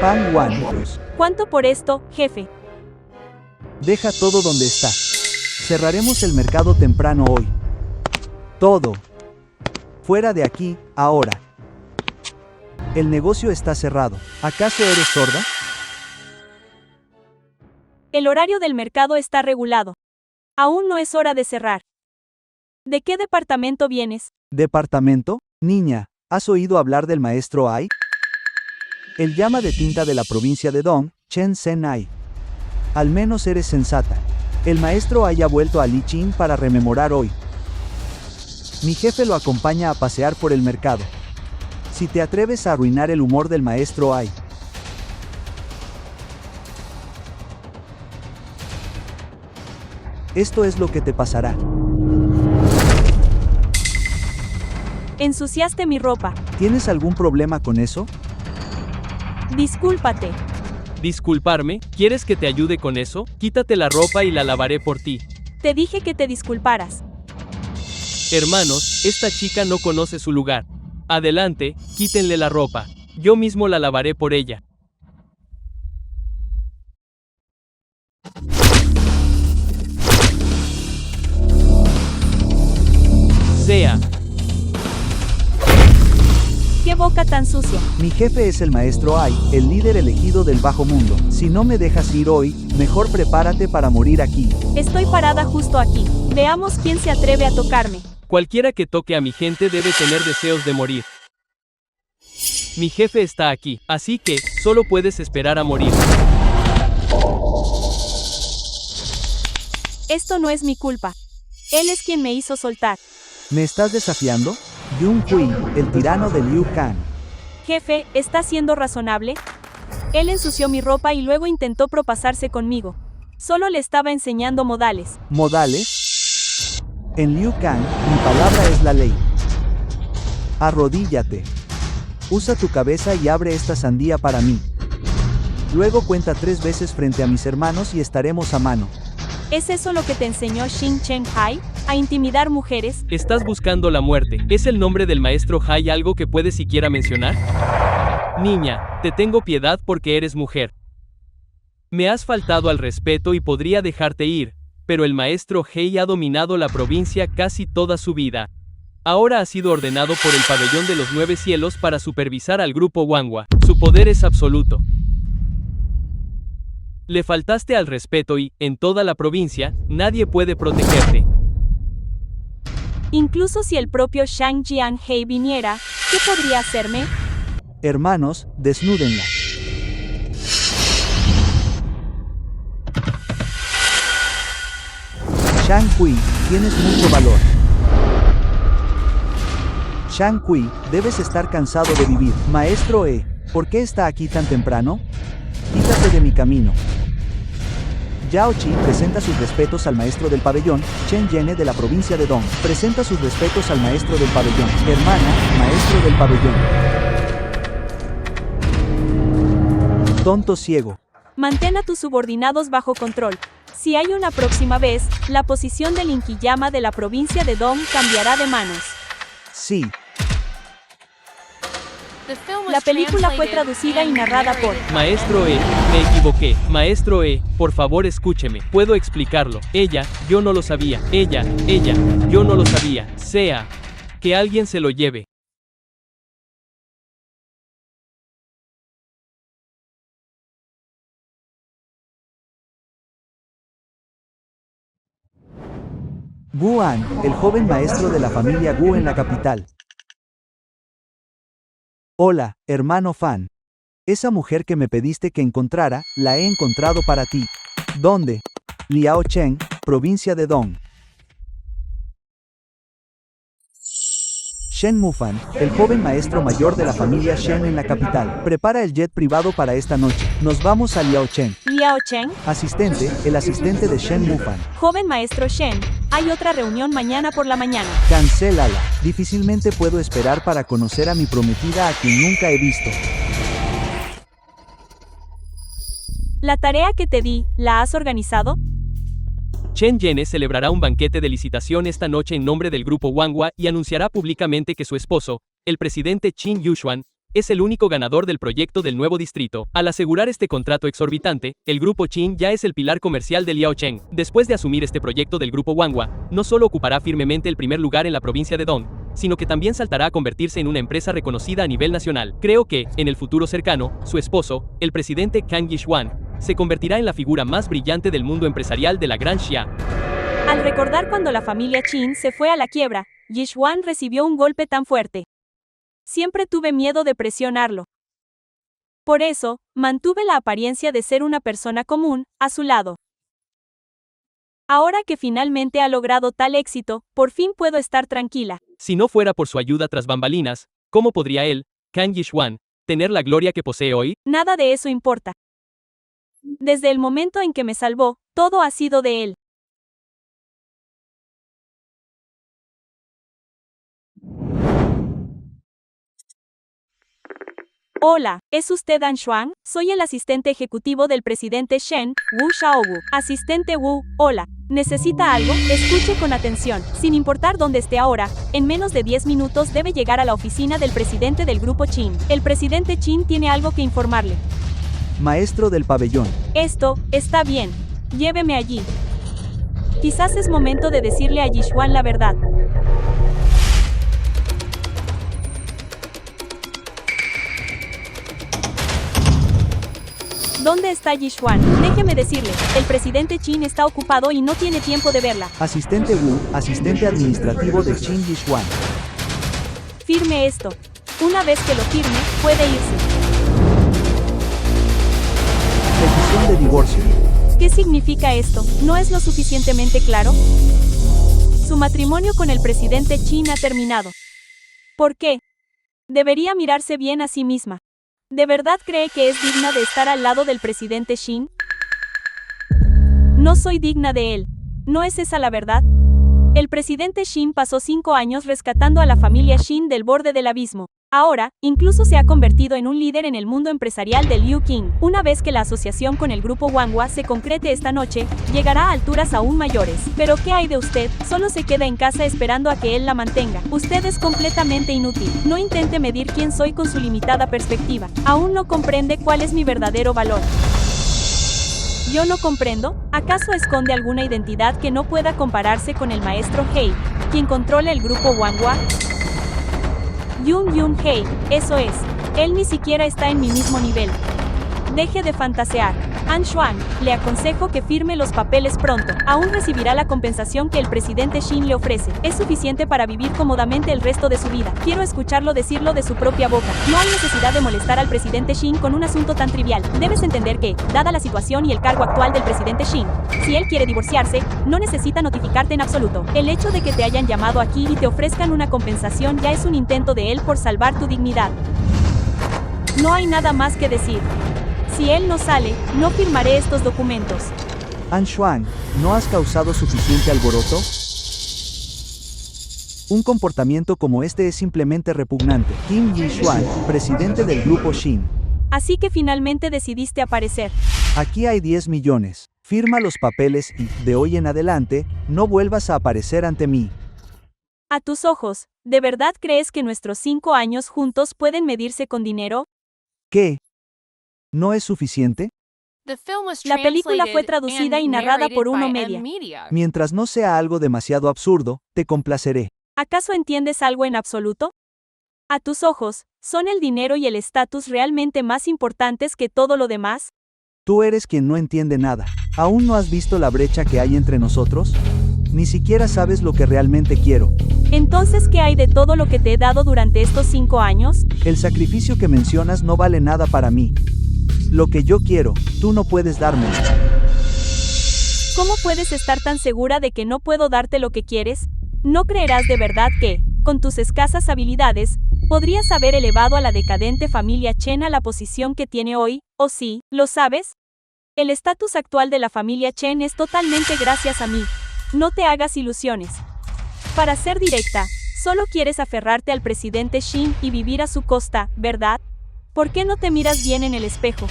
Pan Wan. ¿Cuánto por esto, jefe? Deja todo donde está. Cerraremos el mercado temprano hoy. Todo. Fuera de aquí, ahora. El negocio está cerrado. ¿Acaso eres sorda? El horario del mercado está regulado. Aún no es hora de cerrar. ¿De qué departamento vienes? ¿Departamento? Niña, ¿has oído hablar del maestro Ai? El llama de tinta de la provincia de Dong, Chen Sen Ai. Al menos eres sensata. El maestro Ai ha vuelto a Liqin para rememorar hoy. Mi jefe lo acompaña a pasear por el mercado. Si te atreves a arruinar el humor del maestro Ai. Esto es lo que te pasará. Ensuciaste mi ropa. ¿Tienes algún problema con eso? Discúlpate. ¿Disculparme? ¿Quieres que te ayude con eso? Quítate la ropa y la lavaré por ti. Te dije que te disculparas. Hermanos, esta chica no conoce su lugar. Adelante, quítenle la ropa. Yo mismo la lavaré por ella. Sea. ¡Qué boca tan sucia! Mi jefe es el maestro Ai, el líder elegido del bajo mundo. Si no me dejas ir hoy, mejor prepárate para morir aquí. Estoy parada justo aquí. Veamos quién se atreve a tocarme. Cualquiera que toque a mi gente debe tener deseos de morir. Mi jefe está aquí, así que, solo puedes esperar a morir. Esto no es mi culpa. Él es quien me hizo soltar. ¿Me estás desafiando? Yun Hui, el tirano de Liu Kang. Jefe, ¿está siendo razonable? Él ensució mi ropa y luego intentó propasarse conmigo. Solo le estaba enseñando modales. ¿Modales? En Liu Kang, mi palabra es la ley. Arrodíllate. Usa tu cabeza y abre esta sandía para mí. Luego cuenta 3 veces frente a mis hermanos y estaremos a mano. ¿Es eso lo que te enseñó Xin Chen Hai? ¿A intimidar mujeres? Estás buscando la muerte. ¿Es el nombre del maestro Hai algo que puedes siquiera mencionar? Niña, te tengo piedad porque eres mujer. Me has faltado al respeto y podría dejarte ir, pero el maestro Hei ha dominado la provincia casi toda su vida. Ahora ha sido ordenado por el pabellón de los 9 cielos para supervisar al grupo Wanghua. Su poder es absoluto. Le faltaste al respeto y, en toda la provincia, nadie puede protegerte. Incluso si el propio Shang Jianhei viniera, ¿qué podría hacerme? Hermanos, desnúdenla. Shang Kui, tienes mucho valor. Shang Kui, debes estar cansado de vivir. Maestro ¿por qué está aquí tan temprano? Quítate de mi camino. Yao Chi presenta sus respetos al maestro del pabellón. Chen Yene de la provincia de Dong presenta sus respetos al maestro del pabellón. Hermana, maestro del pabellón. Tonto ciego. Mantén a tus subordinados bajo control. Si hay una próxima vez, la posición del Inkiyama de la provincia de Dong cambiará de manos. Sí. La película fue traducida y narrada por... Maestro me equivoqué. Maestro por favor escúcheme. Puedo explicarlo. Yo no lo sabía. Ella, yo no lo sabía. Sea. Que alguien se lo lleve. Gu An, el joven maestro de la familia Gu en la capital. Hola, hermano Fan. Esa mujer que me pediste que encontrara, la he encontrado para ti. ¿Dónde? Liao Chen, provincia de Dong. Shen Mufan, el joven maestro mayor de la familia Shen en la capital, prepara el jet privado para esta noche. Nos vamos a Liao Chen. Liao Chen, Asistente, el asistente de Shen Mufan. joven maestro Shen, hay otra reunión mañana por la mañana. Cancélala. Difícilmente puedo esperar para conocer a mi prometida a quien nunca he visto. ¿La tarea que te di, la has organizado? Chen Yene celebrará un banquete de licitación esta noche en nombre del grupo Wanghua y anunciará públicamente que su esposo, el presidente Qin Yushuan, es el único ganador del proyecto del nuevo distrito. Al asegurar este contrato exorbitante, el grupo Qin ya es el pilar comercial de Liaocheng. Después de asumir este proyecto del grupo Wanghua, no solo ocupará firmemente el primer lugar en la provincia de Dong, sino que también saltará a convertirse en una empresa reconocida a nivel nacional. Creo que, en el futuro cercano, su esposo, el presidente Kang Yixuan, se convertirá en la figura más brillante del mundo empresarial de la Gran Xia. Al recordar cuando la familia Qin se fue a la quiebra, Yixuan recibió un golpe tan fuerte. Siempre tuve miedo de presionarlo. Por eso, mantuve la apariencia de ser una persona común, a su lado. Ahora que finalmente ha logrado tal éxito, por fin puedo estar tranquila. Si no fuera por su ayuda tras bambalinas, ¿cómo podría él, Kang Yixuan, tener la gloria que posee hoy? Nada de eso importa. Desde el momento en que me salvó, todo ha sido de él. Hola, ¿es usted An Xuan? Soy el asistente ejecutivo del presidente Shen, Wu Shaowu. Asistente Wu, hola. ¿Necesita algo? Escuche con atención. Sin importar dónde esté ahora, en menos de 10 minutos debe llegar a la oficina del presidente del grupo Qin. El presidente Qin tiene algo que informarle. Maestro del pabellón. Esto, está bien. Lléveme allí. Quizás es momento de decirle a Yixuan la verdad. ¿Dónde está Yixuan? Déjeme decirle, el presidente Qin está ocupado y no tiene tiempo de verla. Asistente Wu, asistente administrativo de Qin Yixuan. Firme esto. Una vez que lo firme, puede irse. Petición de divorcio. ¿Qué significa esto? ¿No es lo suficientemente claro? Su matrimonio con el presidente Qin ha terminado. ¿Por qué? Debería mirarse bien a sí misma. ¿De verdad cree que es digna de estar al lado del presidente Qin? No soy digna de él. ¿No es esa la verdad? El presidente Qin pasó 5 años rescatando a la familia Qin del borde del abismo. Ahora, incluso se ha convertido en un líder en el mundo empresarial de Liu Qing. Una vez que la asociación con el grupo Wanghua se concrete esta noche, llegará a alturas aún mayores. Pero ¿qué hay de usted? Solo se queda en casa esperando a que él la mantenga. Usted es completamente inútil. No intente medir quién soy con su limitada perspectiva. Aún no comprende cuál es mi verdadero valor. ¿Yo no comprendo? ¿Acaso esconde alguna identidad que no pueda compararse con el maestro Hei, quien controla el grupo Wanghua? Yun Hei, eso es. Él ni siquiera está en mi mismo nivel. Deje de fantasear. An Xuan, le aconsejo que firme los papeles pronto. Aún recibirá la compensación que el presidente Qin le ofrece. Es suficiente para vivir cómodamente el resto de su vida. Quiero escucharlo decirlo de su propia boca. No hay necesidad de molestar al presidente Qin con un asunto tan trivial. Debes entender que, dada la situación y el cargo actual del presidente Qin, si él quiere divorciarse, no necesita notificarte en absoluto. El hecho de que te hayan llamado aquí y te ofrezcan una compensación ya es un intento de él por salvar tu dignidad. No hay nada más que decir. Si él no sale, no firmaré estos documentos. An Xuan, ¿no has causado suficiente alboroto? Un comportamiento como este es simplemente repugnante. Qin Yixuan, presidente del grupo Qin. Así que finalmente decidiste aparecer. Aquí hay 10 millones. Firma los papeles y, de hoy en adelante, no vuelvas a aparecer ante mí. A tus ojos, ¿de verdad crees que nuestros 5 años juntos pueden medirse con dinero? ¿Qué? ¿No es suficiente? La película fue traducida y narrada por Uno Media. Mientras no sea algo demasiado absurdo, te complaceré. ¿Acaso entiendes algo en absoluto? A tus ojos, ¿son el dinero y el estatus realmente más importantes que todo lo demás? Tú eres quien no entiende nada. ¿Aún no has visto la brecha que hay entre nosotros? Ni siquiera sabes lo que realmente quiero. Entonces, ¿qué hay de todo lo que te he dado durante estos 5 años? El sacrificio que mencionas no vale nada para mí. Lo que yo quiero, tú no puedes darme. ¿Cómo puedes estar tan segura de que no puedo darte lo que quieres? ¿No creerás de verdad que, con tus escasas habilidades, podrías haber elevado a la decadente familia Chen a la posición que tiene hoy? ¿O sí, lo sabes? El estatus actual de la familia Chen es totalmente gracias a mí. No te hagas ilusiones. Para ser directa, solo quieres aferrarte al presidente Qin y vivir a su costa, ¿verdad? ¿Por qué no te miras bien en el espejo?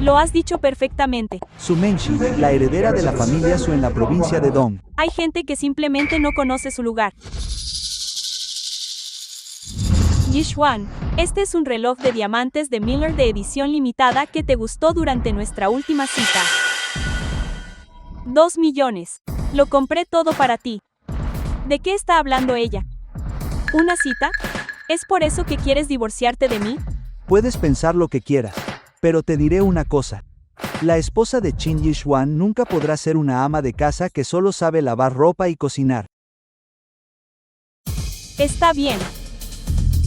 Lo has dicho perfectamente. Su Menchi, la heredera de la familia Su en la provincia de Dong. Hay gente que simplemente no conoce su lugar. Yixuan, este es un reloj de diamantes de Miller de edición limitada que te gustó durante nuestra última cita. 2 millones. Lo compré todo para ti. ¿De qué está hablando ella? ¿Una cita? ¿Es por eso que quieres divorciarte de mí? Puedes pensar lo que quieras, pero te diré una cosa. La esposa de Qin Yixuan nunca podrá ser una ama de casa que solo sabe lavar ropa y cocinar. Está bien.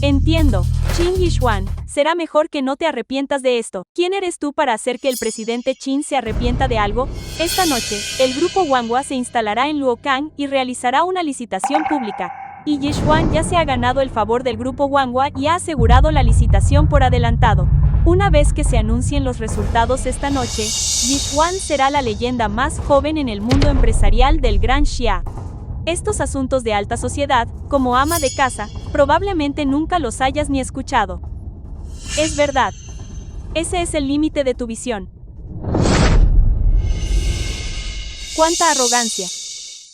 Entiendo. Qin Yixuan, será mejor que no te arrepientas de esto. ¿Quién eres tú para hacer que el presidente Qin se arrepienta de algo? Esta noche, el grupo Wanghua se instalará en Luogang y realizará una licitación pública. Y Yixuan ya se ha ganado el favor del grupo Wanghua y ha asegurado la licitación por adelantado. Una vez que se anuncien los resultados esta noche, Yixuan será la leyenda más joven en el mundo empresarial del Gran Xia. Estos asuntos de alta sociedad, como ama de casa, probablemente nunca los hayas ni escuchado. Es verdad. Ese es el límite de tu visión. ¡Cuánta arrogancia!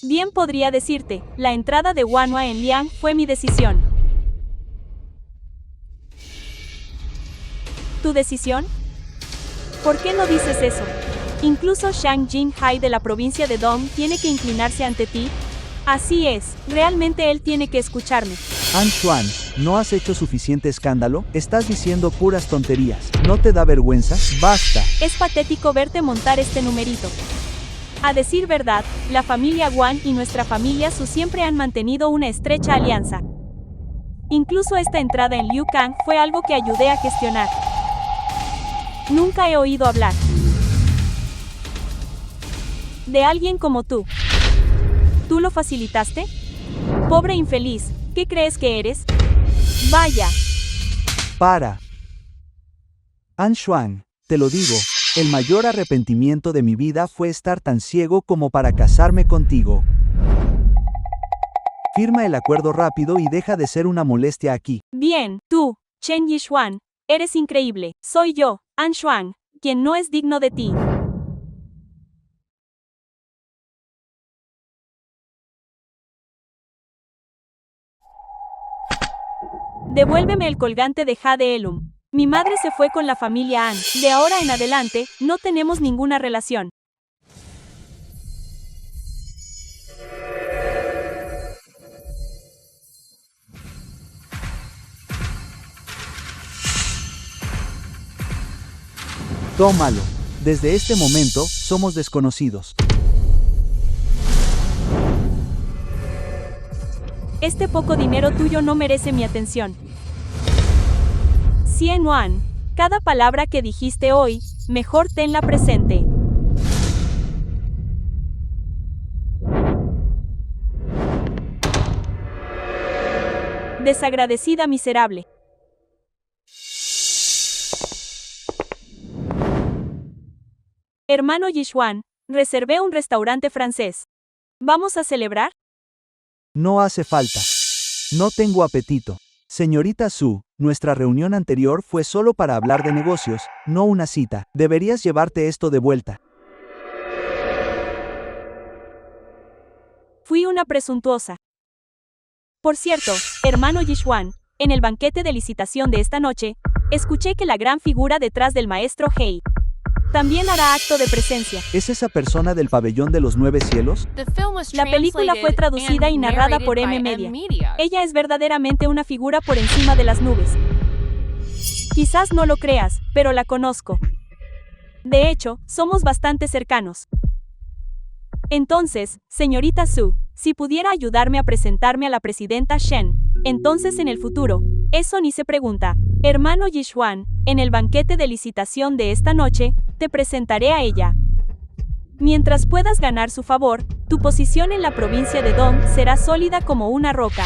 Bien podría decirte, la entrada de Wanhua en Liang fue mi decisión. ¿Tu decisión? ¿Por qué no dices eso? Incluso Shang Jinhai de la provincia de Dong tiene que inclinarse ante ti. Así es, realmente él tiene que escucharme. Anshuan, ¿no has hecho suficiente escándalo? Estás diciendo puras tonterías. ¿No te da vergüenza? ¡Basta! Es patético verte montar este numerito. A decir verdad, la familia Wan y nuestra familia Su siempre han mantenido una estrecha alianza. Incluso esta entrada en Liu Kang fue algo que ayudé a gestionar. Nunca he oído hablar de alguien como tú. ¿Tú lo facilitaste? Pobre infeliz, ¿qué crees que eres? Vaya. Para. Anshuan, te lo digo, el mayor arrepentimiento de mi vida fue estar tan ciego como para casarme contigo. Firma el acuerdo rápido y deja de ser una molestia aquí. Bien, tú, Chen Yixuan, eres increíble. Soy yo, Anshuan, quien no es digno de ti. Devuélveme el colgante de Jade Elum. Mi madre se fue con la familia An. De ahora en adelante, no tenemos ninguna relación. Tómalo. Desde este momento, somos desconocidos. Este poco dinero tuyo no merece mi atención. Xian Wan, cada palabra que dijiste hoy, mejor tenla presente. Desagradecida miserable. Hermano Yixuan, reservé un restaurante francés. ¿Vamos a celebrar? No hace falta. No tengo apetito. Señorita Su, nuestra reunión anterior fue solo para hablar de negocios, no una cita. Deberías llevarte esto de vuelta. Fui una presuntuosa. Por cierto, hermano Yixuan, en el banquete de licitación de esta noche, escuché que la gran figura detrás del maestro Hei también hará acto de presencia. ¿Es esa persona del pabellón de los 9 cielos? La película fue traducida y narrada por M Media. Ella es verdaderamente una figura por encima de las nubes. Quizás no lo creas, pero la conozco. De hecho, somos bastante cercanos. Entonces, señorita Su, si pudiera ayudarme a presentarme a la presidenta Shen, entonces en el futuro, eso ni se pregunta. Hermano Yixuan, en el banquete de licitación de esta noche, te presentaré a ella. Mientras puedas ganar su favor, tu posición en la provincia de Dong será sólida como una roca.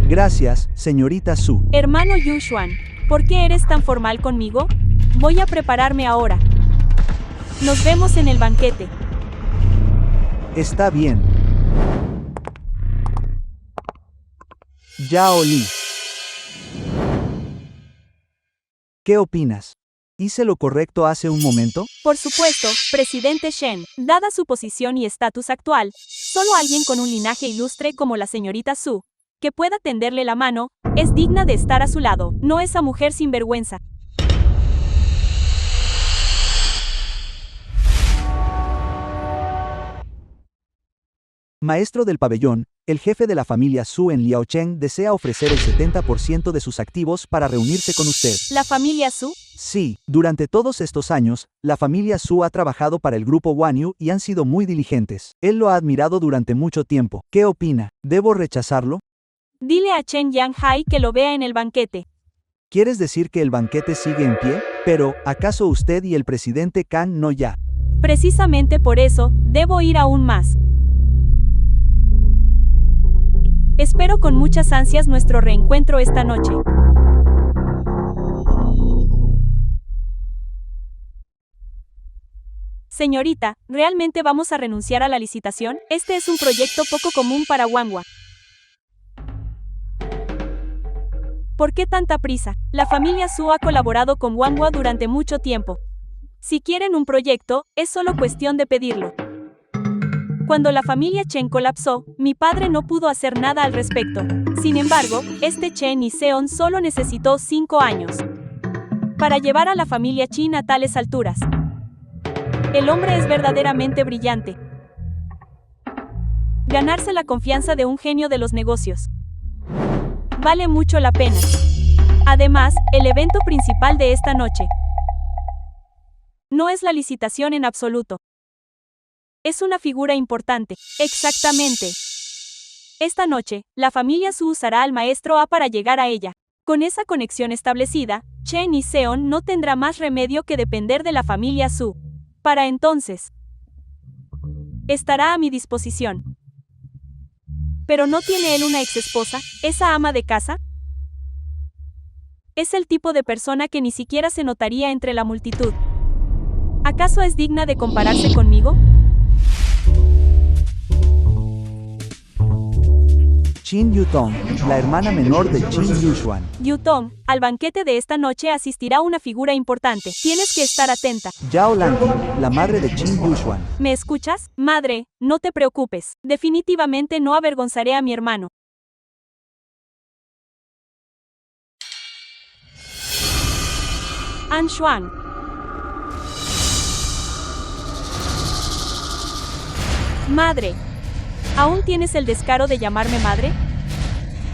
Gracias, señorita Su. Hermano Yixuan, ¿por qué eres tan formal conmigo? Voy a prepararme ahora. Nos vemos en el banquete. Está bien. Yao Li. ¿Qué opinas? ¿Hice lo correcto hace un momento? Por supuesto, presidente Shen, dada su posición y estatus actual, solo alguien con un linaje ilustre como la señorita Su que pueda tenderle la mano, es digna de estar a su lado, no esa mujer sinvergüenza. Maestro del pabellón, el jefe de la familia Su en Liaocheng desea ofrecer el 70% de sus activos para reunirse con usted. ¿La familia Su? Sí, durante todos estos años, la familia Su ha trabajado para el grupo Wanyu y han sido muy diligentes. Él lo ha admirado durante mucho tiempo. ¿Qué opina? ¿Debo rechazarlo? Dile a Chen Yanghai que lo vea en el banquete. ¿Quieres decir que el banquete sigue en pie? Pero, ¿acaso usted y el presidente Kang no ya? Precisamente por eso, debo ir aún más. Espero con muchas ansias nuestro reencuentro esta noche. Señorita, ¿realmente vamos a renunciar a la licitación? Este es un proyecto poco común para Wanghua. ¿Por qué tanta prisa? La familia Su ha colaborado con Wanghua durante mucho tiempo. Si quieren un proyecto, es solo cuestión de pedirlo. Cuando la familia Chen colapsó, mi padre no pudo hacer nada al respecto. Sin embargo, este Chen Seon solo necesitó 5 años para llevar a la familia Qin a tales alturas. El hombre es verdaderamente brillante. Ganarse la confianza de un genio de los negocios vale mucho la pena. Además, el evento principal de esta noche no es la licitación en absoluto. Es una figura importante. Exactamente. Esta noche, la familia Su usará al maestro A para llegar a ella. Con esa conexión establecida, Chen Seon no tendrá más remedio que depender de la familia Su. Para entonces, estará a mi disposición. ¿Pero no tiene él una exesposa, esa ama de casa? Es el tipo de persona que ni siquiera se notaría entre la multitud. ¿Acaso es digna de compararse conmigo? Qin Yutong, la hermana menor de Qin Yushuan. Yutong, al banquete de esta noche asistirá una figura importante. Tienes que estar atenta. Yao Lanqing, la madre de Qin Yushuan. ¿Me escuchas? Madre, no te preocupes. Definitivamente no avergonzaré a mi hermano. An Xuan. Madre. ¿Aún tienes el descaro de llamarme madre?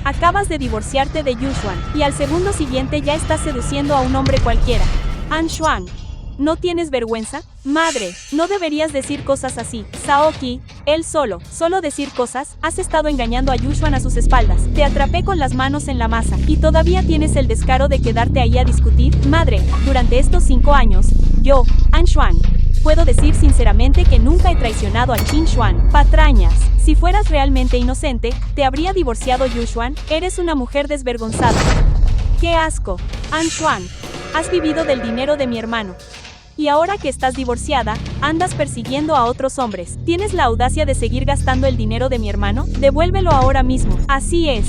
Acabas de divorciarte de Yushuan, y al segundo siguiente ya estás seduciendo a un hombre cualquiera. An Xuan. ¿No tienes vergüenza? Madre, no deberías decir cosas así. Saoki, él solo decir cosas, has estado engañando a Yushuan a sus espaldas. Te atrapé con las manos en la masa, y todavía tienes el descaro de quedarte ahí a discutir. Madre, durante estos 5 años, yo, An Xuan, puedo decir sinceramente que nunca he traicionado a Qin Xuan. Patrañas. Si fueras realmente inocente, te habría divorciado Yushuan. Eres una mujer desvergonzada. ¡Qué asco! An Xuan, has vivido del dinero de mi hermano. Y ahora que estás divorciada, andas persiguiendo a otros hombres. ¿Tienes la audacia de seguir gastando el dinero de mi hermano? Devuélvelo ahora mismo. Así es.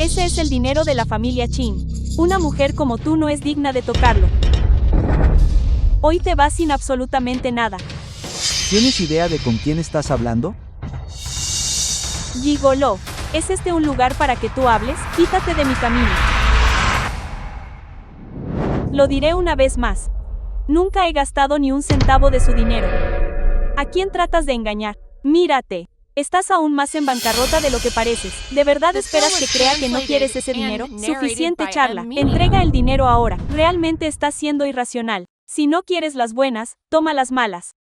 Ese es el dinero de la familia Qin. Una mujer como tú no es digna de tocarlo. Hoy te vas sin absolutamente nada. ¿Tienes idea de con quién estás hablando? Gigoló, ¿es este un lugar para que tú hables? Quítate de mi camino. Lo diré una vez más. Nunca he gastado ni un centavo de su dinero. ¿A quién tratas de engañar? Mírate. Estás aún más en bancarrota de lo que pareces. ¿De verdad esperas que crea que no quieres ese dinero? Suficiente charla. Entrega el dinero ahora. Realmente estás siendo irracional. Si no quieres las buenas, toma las malas.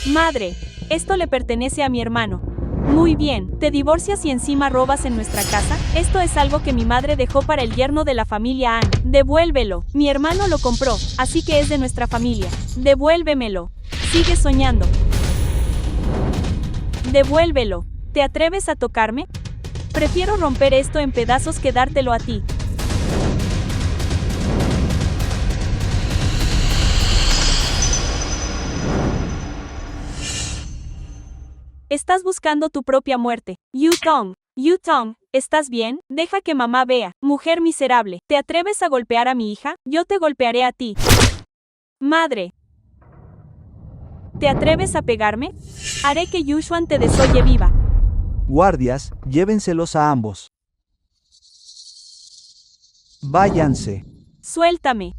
Madre, esto le pertenece a mi hermano. Muy bien, ¿te divorcias y encima robas en nuestra casa? Esto es algo que mi madre dejó para el yerno de la familia An. Devuélvelo. Mi hermano lo compró, así que es de nuestra familia. Devuélvemelo. Sigue soñando. Devuélvelo. ¿Te atreves a tocarme? Prefiero romper esto en pedazos que dártelo a ti. Estás buscando tu propia muerte. Yutong, ¿estás bien? Deja que mamá vea. Mujer miserable, ¿te atreves a golpear a mi hija? Yo te golpearé a ti. Madre. ¿Te atreves a pegarme? Haré que Yushuan te desoye viva. Guardias, llévenselos a ambos. Váyanse. Suéltame.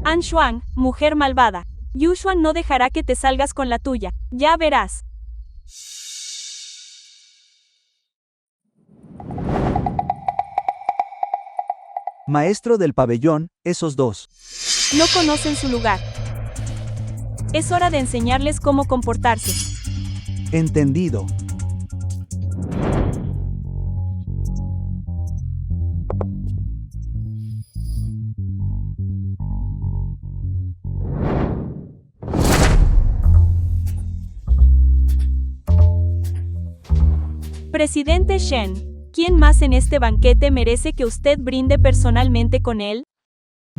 Anshuan, mujer malvada. Yushuan no dejará que te salgas con la tuya. Ya verás. Maestro del pabellón, esos dos. No conocen su lugar. Es hora de enseñarles cómo comportarse. Entendido. Presidente Shen, ¿quién más en este banquete merece que usted brinde personalmente con él?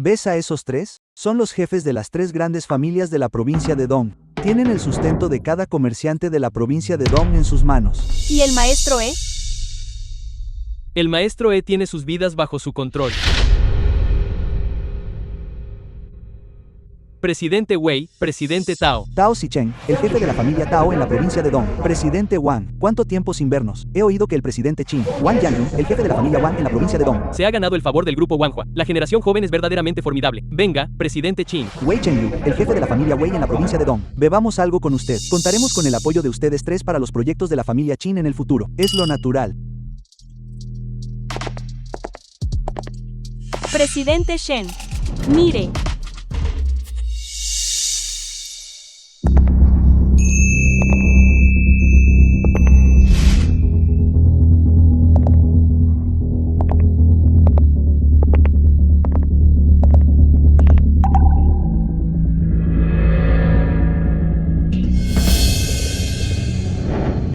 ¿Ves a esos tres? Son los jefes de las tres grandes familias de la provincia de Dong. Tienen el sustento de cada comerciante de la provincia de Dong en sus manos. ¿Y el maestro E? El maestro E tiene sus vidas bajo su control. Presidente Wei, Presidente Tao. Tao Zicheng, el jefe de la familia Tao en la provincia de Dong. Presidente Wang, ¿cuánto tiempo sin vernos? He oído que el presidente Qin, Wang Yanyu, el jefe de la familia Wang en la provincia de Dong. Se ha ganado el favor del grupo Wanhua. La generación joven es verdaderamente formidable. Venga, Presidente Qin. Wei Chenyu, el jefe de la familia Wei en la provincia de Dong. Bebamos algo con usted. Contaremos con el apoyo de ustedes tres para los proyectos de la familia Qin en el futuro. Es lo natural. Presidente Shen. Mire.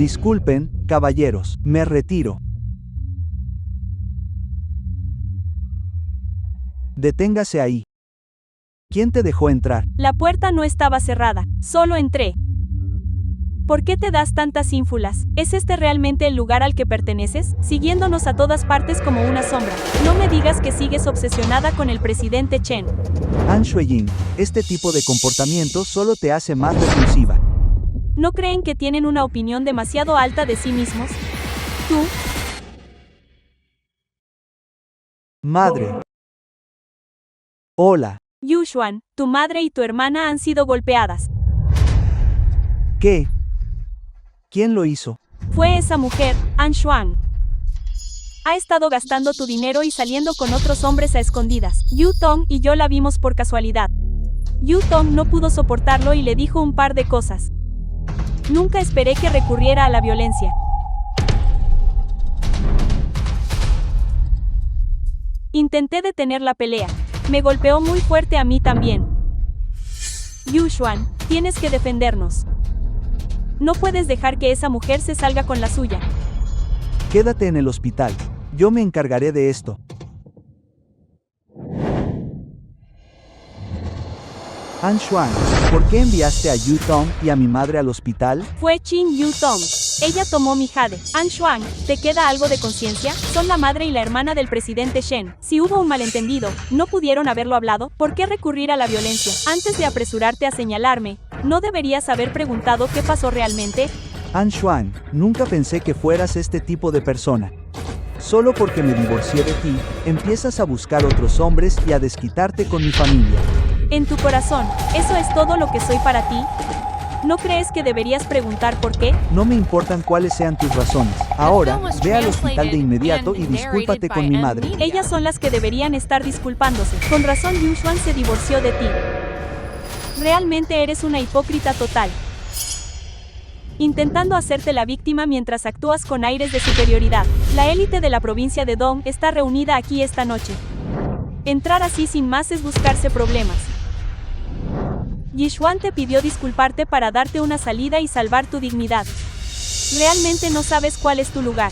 Disculpen, caballeros, me retiro. Deténgase ahí. ¿Quién te dejó entrar? La puerta no estaba cerrada, solo entré. ¿Por qué te das tantas ínfulas? ¿Es este realmente el lugar al que perteneces? Siguiéndonos a todas partes como una sombra. No me digas que sigues obsesionada con el presidente Chen. An Shueyin, este tipo de comportamiento solo te hace más repulsiva. ¿No creen que tienen una opinión demasiado alta de sí mismos? Tú. Madre. Hola. Yushuan, tu madre y tu hermana han sido golpeadas. ¿Qué? ¿Quién lo hizo? Fue esa mujer, Anshuan. Ha estado gastando tu dinero y saliendo con otros hombres a escondidas. Yu Tong y yo la vimos por casualidad. Yu Tong no pudo soportarlo y le dijo un par de cosas. Nunca esperé que recurriera a la violencia. Intenté detener la pelea. Me golpeó muy fuerte a mí también. Yushuan, tienes que defendernos. No puedes dejar que esa mujer se salga con la suya. Quédate en el hospital. Yo me encargaré de esto. Anshuan, ¿por qué enviaste a Yu Tong y a mi madre al hospital? Fue Qin Yu Tong. Ella tomó mi jade. Anshuan, ¿te queda algo de conciencia? Son la madre y la hermana del presidente Shen. Si hubo un malentendido, ¿no pudieron haberlo hablado? ¿Por qué recurrir a la violencia? Antes de apresurarte a señalarme, ¿no deberías haber preguntado qué pasó realmente? Anshuan, nunca pensé que fueras este tipo de persona. Solo porque me divorcié de ti, empiezas a buscar otros hombres y a desquitarte con mi familia. En tu corazón, ¿eso es todo lo que soy para ti? ¿No crees que deberías preguntar por qué? No me importan cuáles sean tus razones. Ahora, ve al hospital de inmediato y discúlpate con mi madre. Ellas son las que deberían estar disculpándose. Con razón Yushuan se divorció de ti. Realmente eres una hipócrita total. Intentando hacerte la víctima mientras actúas con aires de superioridad. La élite de la provincia de Dong está reunida aquí esta noche. Entrar así sin más es buscarse problemas. Yishuan te pidió disculparte para darte una salida y salvar tu dignidad. Realmente no sabes cuál es tu lugar.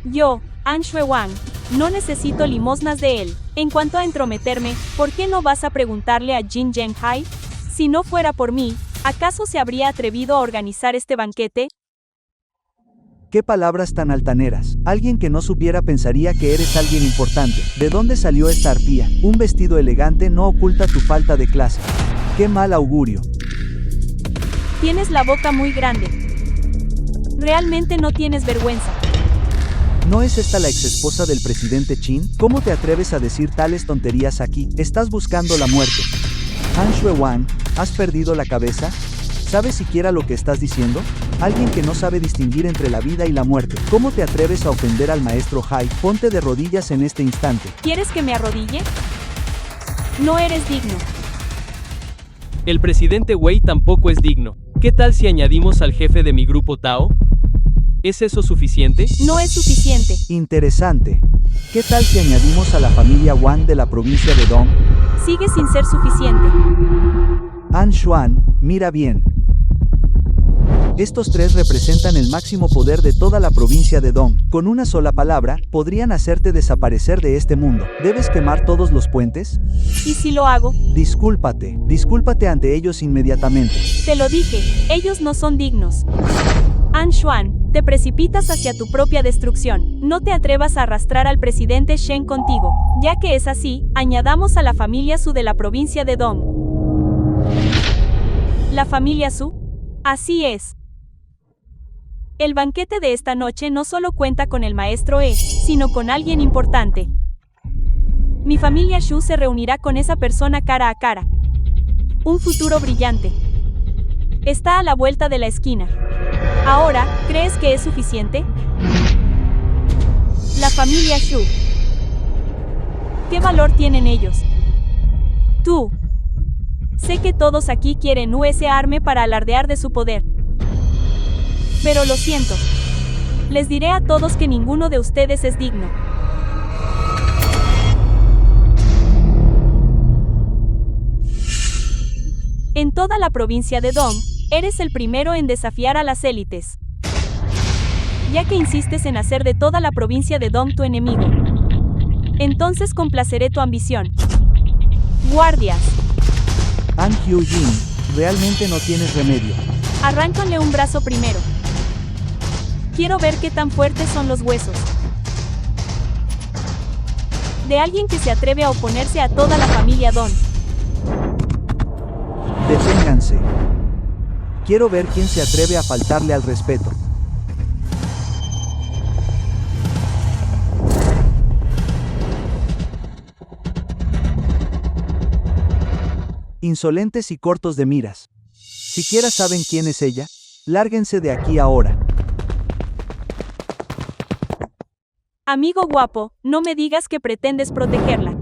Yo, An Shuewang, no necesito limosnas de él. En cuanto a entrometerme, ¿por qué no vas a preguntarle a Jin Zhenghai? Si no fuera por mí, ¿acaso se habría atrevido a organizar este banquete? ¿Qué palabras tan altaneras? Alguien que no supiera pensaría que eres alguien importante. ¿De dónde salió esta arpía? Un vestido elegante no oculta tu falta de clase. ¡Qué mal augurio! Tienes la boca muy grande. Realmente no tienes vergüenza. ¿No es esta la exesposa del presidente Chin? ¿Cómo te atreves a decir tales tonterías aquí? Estás buscando la muerte. Han Shuewan, ¿has perdido la cabeza? ¿Sabes siquiera lo que estás diciendo? Alguien que no sabe distinguir entre la vida y la muerte. ¿Cómo te atreves a ofender al maestro Hai? Ponte de rodillas en este instante. ¿Quieres que me arrodille? No eres digno. El presidente Wei tampoco es digno. ¿Qué tal si añadimos al jefe de mi grupo Tao? ¿Es eso suficiente? No es suficiente. Interesante. ¿Qué tal si añadimos a la familia Wang de la provincia de Dong? Sigue sin ser suficiente. Han Xuan, mira bien. Estos tres representan el máximo poder de toda la provincia de Dong. Con una sola palabra, podrían hacerte desaparecer de este mundo. ¿Debes quemar todos los puentes? ¿Y si lo hago? Discúlpate ante ellos inmediatamente. Te lo dije, ellos no son dignos. Han Xuan, te precipitas hacia tu propia destrucción. No te atrevas a arrastrar al presidente Shen contigo. Ya que es así, añadamos a la familia Su de la provincia de Dong. ¿La familia Su? Así es. El banquete de esta noche no solo cuenta con el maestro E, sino con alguien importante. Mi familia Shu se reunirá con esa persona cara a cara. Un futuro brillante. Está a la vuelta de la esquina. Ahora, ¿crees que es suficiente? La familia Shu. ¿Qué valor tienen ellos? Tú. Sé que todos aquí quieren usarme para alardear de su poder. Pero lo siento. Les diré a todos que ninguno de ustedes es digno. En toda la provincia de Dong, eres el primero en desafiar a las élites. Ya que insistes en hacer de toda la provincia de Dong tu enemigo. Entonces complaceré tu ambición. Guardias. Han Hyujin, realmente no tienes remedio. Arráncanle un brazo primero. Quiero ver qué tan fuertes son los huesos. De alguien que se atreve a oponerse a toda la familia Dong. Deténganse. Quiero ver quién se atreve a faltarle al respeto. Insolentes y cortos de miras. ¿Siquiera saben quién es ella? Lárguense de aquí ahora. Amigo guapo, no me digas que pretendes protegerla.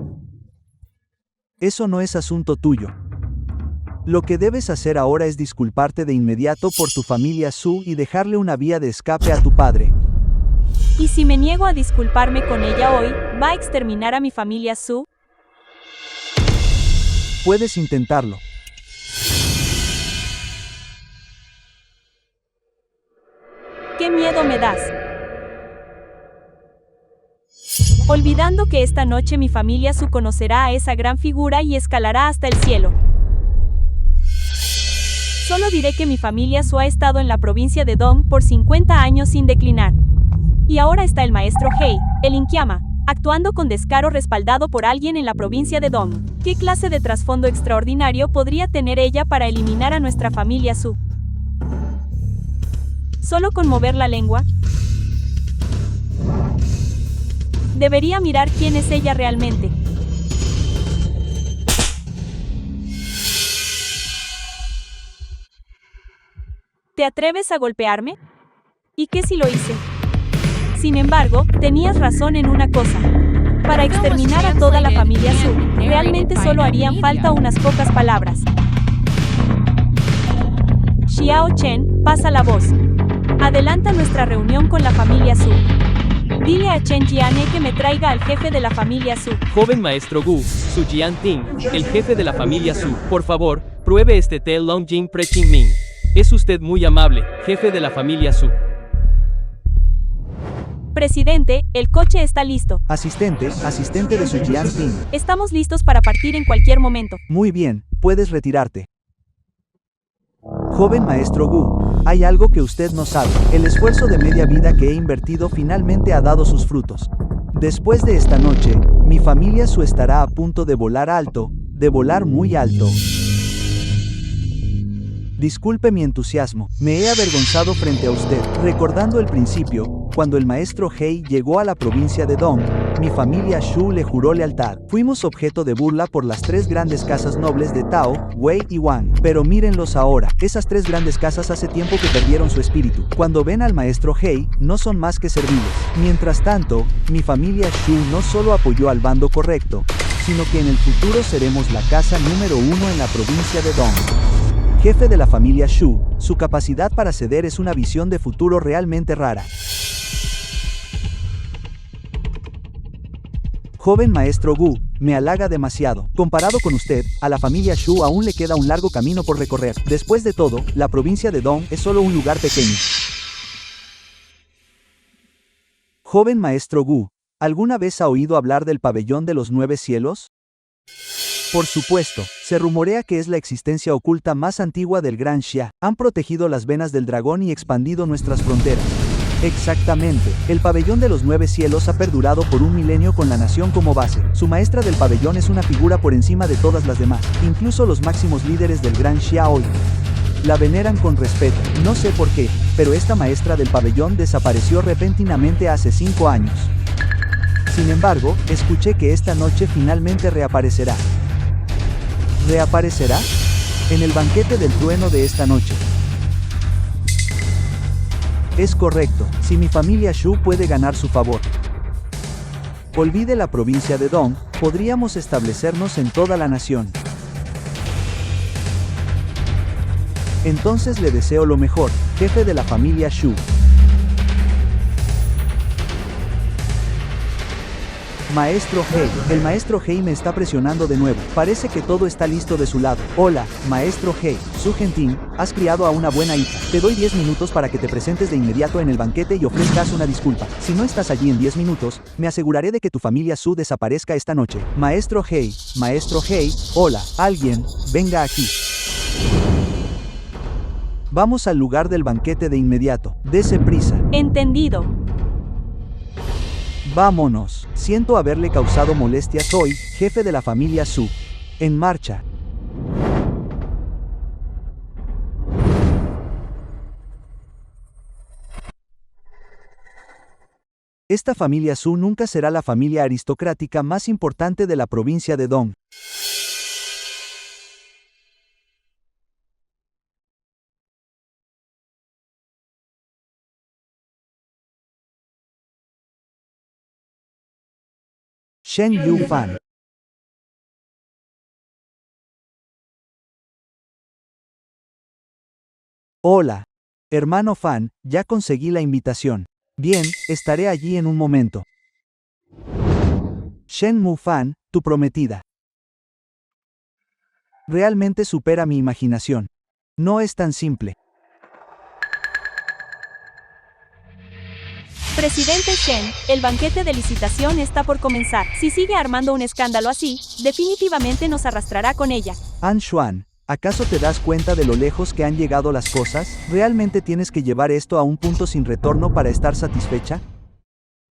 Eso no es asunto tuyo. Lo que debes hacer ahora es disculparte de inmediato por tu familia Su y dejarle una vía de escape a tu padre. ¿Y si me niego a disculparme con ella hoy, va a exterminar a mi familia Su? Puedes intentarlo. ¡Qué miedo me das! Olvidando que esta noche mi familia Su conocerá a esa gran figura y escalará hasta el cielo. Solo diré que mi familia Su ha estado en la provincia de Dong por 50 años sin declinar. Y ahora está el maestro Hei, el Inkyama, actuando con descaro respaldado por alguien en la provincia de Dong. ¿Qué clase de trasfondo extraordinario podría tener ella para eliminar a nuestra familia Su? ¿Solo con mover la lengua? Debería mirar quién es ella realmente. ¿Te atreves a golpearme? ¿Y qué si lo hice? Sin embargo, tenías razón en una cosa. Para exterminar a toda la familia Su, realmente solo harían falta unas pocas palabras. Xiao Chen, pasa la voz. Adelanta nuestra reunión con la familia Su. Dile a Chen Jiane que me traiga al jefe de la familia Su. Joven maestro Gu, Su Jianting, el jefe de la familia Su, por favor, pruebe este té Longjing Preching Ming. Es usted muy amable, jefe de la familia Su. Presidente, el coche está listo. Asistente de Su Jianping. Estamos listos para partir en cualquier momento. Muy bien, puedes retirarte. Joven maestro Gu, hay algo que usted no sabe. El esfuerzo de media vida que he invertido finalmente ha dado sus frutos. Después de esta noche, mi familia Su estará a punto de volar alto, de volar muy alto. Disculpe mi entusiasmo, me he avergonzado frente a usted. Recordando el principio, cuando el maestro Hei llegó a la provincia de Dong, mi familia Shu le juró lealtad. Fuimos objeto de burla por las tres grandes casas nobles de Tao, Wei y Wang. Pero mírenlos ahora, esas tres grandes casas hace tiempo que perdieron su espíritu. Cuando ven al maestro Hei, no son más que serviles. Mientras tanto, mi familia Shu no solo apoyó al bando correcto, sino que en el futuro seremos la casa número 1 en la provincia de Dong. Jefe de la familia Shu, su capacidad para ceder es una visión de futuro realmente rara. Joven maestro Gu, me halaga demasiado. Comparado con usted, a la familia Shu aún le queda un largo camino por recorrer. Después de todo, la provincia de Dong es solo un lugar pequeño. Joven maestro Gu, ¿alguna vez ha oído hablar del pabellón de los 9 cielos? Por supuesto, se rumorea que es la existencia oculta más antigua del Gran Xia. Han protegido las venas del dragón y expandido nuestras fronteras. Exactamente, el pabellón de los 9 cielos ha perdurado por un milenio con la nación como base. Su maestra del pabellón es una figura por encima de todas las demás. Incluso los máximos líderes del Gran Xia hoy la veneran con respeto. No sé por qué, pero esta maestra del pabellón desapareció repentinamente hace 5 años. Sin embargo, escuché que esta noche finalmente reaparecerá. ¿Reaparecerá? En el banquete del trueno de esta noche. Es correcto, si mi familia Shu puede ganar su favor. Olvide la provincia de Dong, podríamos establecernos en toda la nación. Entonces le deseo lo mejor, jefe de la familia Shu. Maestro Hei, el maestro Hei me está presionando de nuevo. Parece que todo está listo de su lado. Hola, maestro Hei. Su gentín, has criado a una buena hija. Te doy 10 minutos para que te presentes de inmediato en el banquete y ofrezcas una disculpa. Si no estás allí en 10 minutos, me aseguraré de que tu familia Su desaparezca esta noche. Maestro Hei, hola, alguien, venga aquí. Vamos al lugar del banquete de inmediato. Dese prisa. Entendido. Vámonos. Siento haberle causado molestias. Soy jefe de la familia Su. En marcha. Esta familia Su nunca será la familia aristocrática más importante de la provincia de Dong. Shen Yu Fan. Hola. Hermano Fan, ya conseguí la invitación. Bien, estaré allí en un momento. Shen Mu Fan, tu prometida. Realmente supera mi imaginación. No es tan simple. Presidente Shen, el banquete de licitación está por comenzar. Si sigue armando un escándalo así, definitivamente nos arrastrará con ella. An Xuan, ¿acaso te das cuenta de lo lejos que han llegado las cosas? ¿Realmente tienes que llevar esto a un punto sin retorno para estar satisfecha?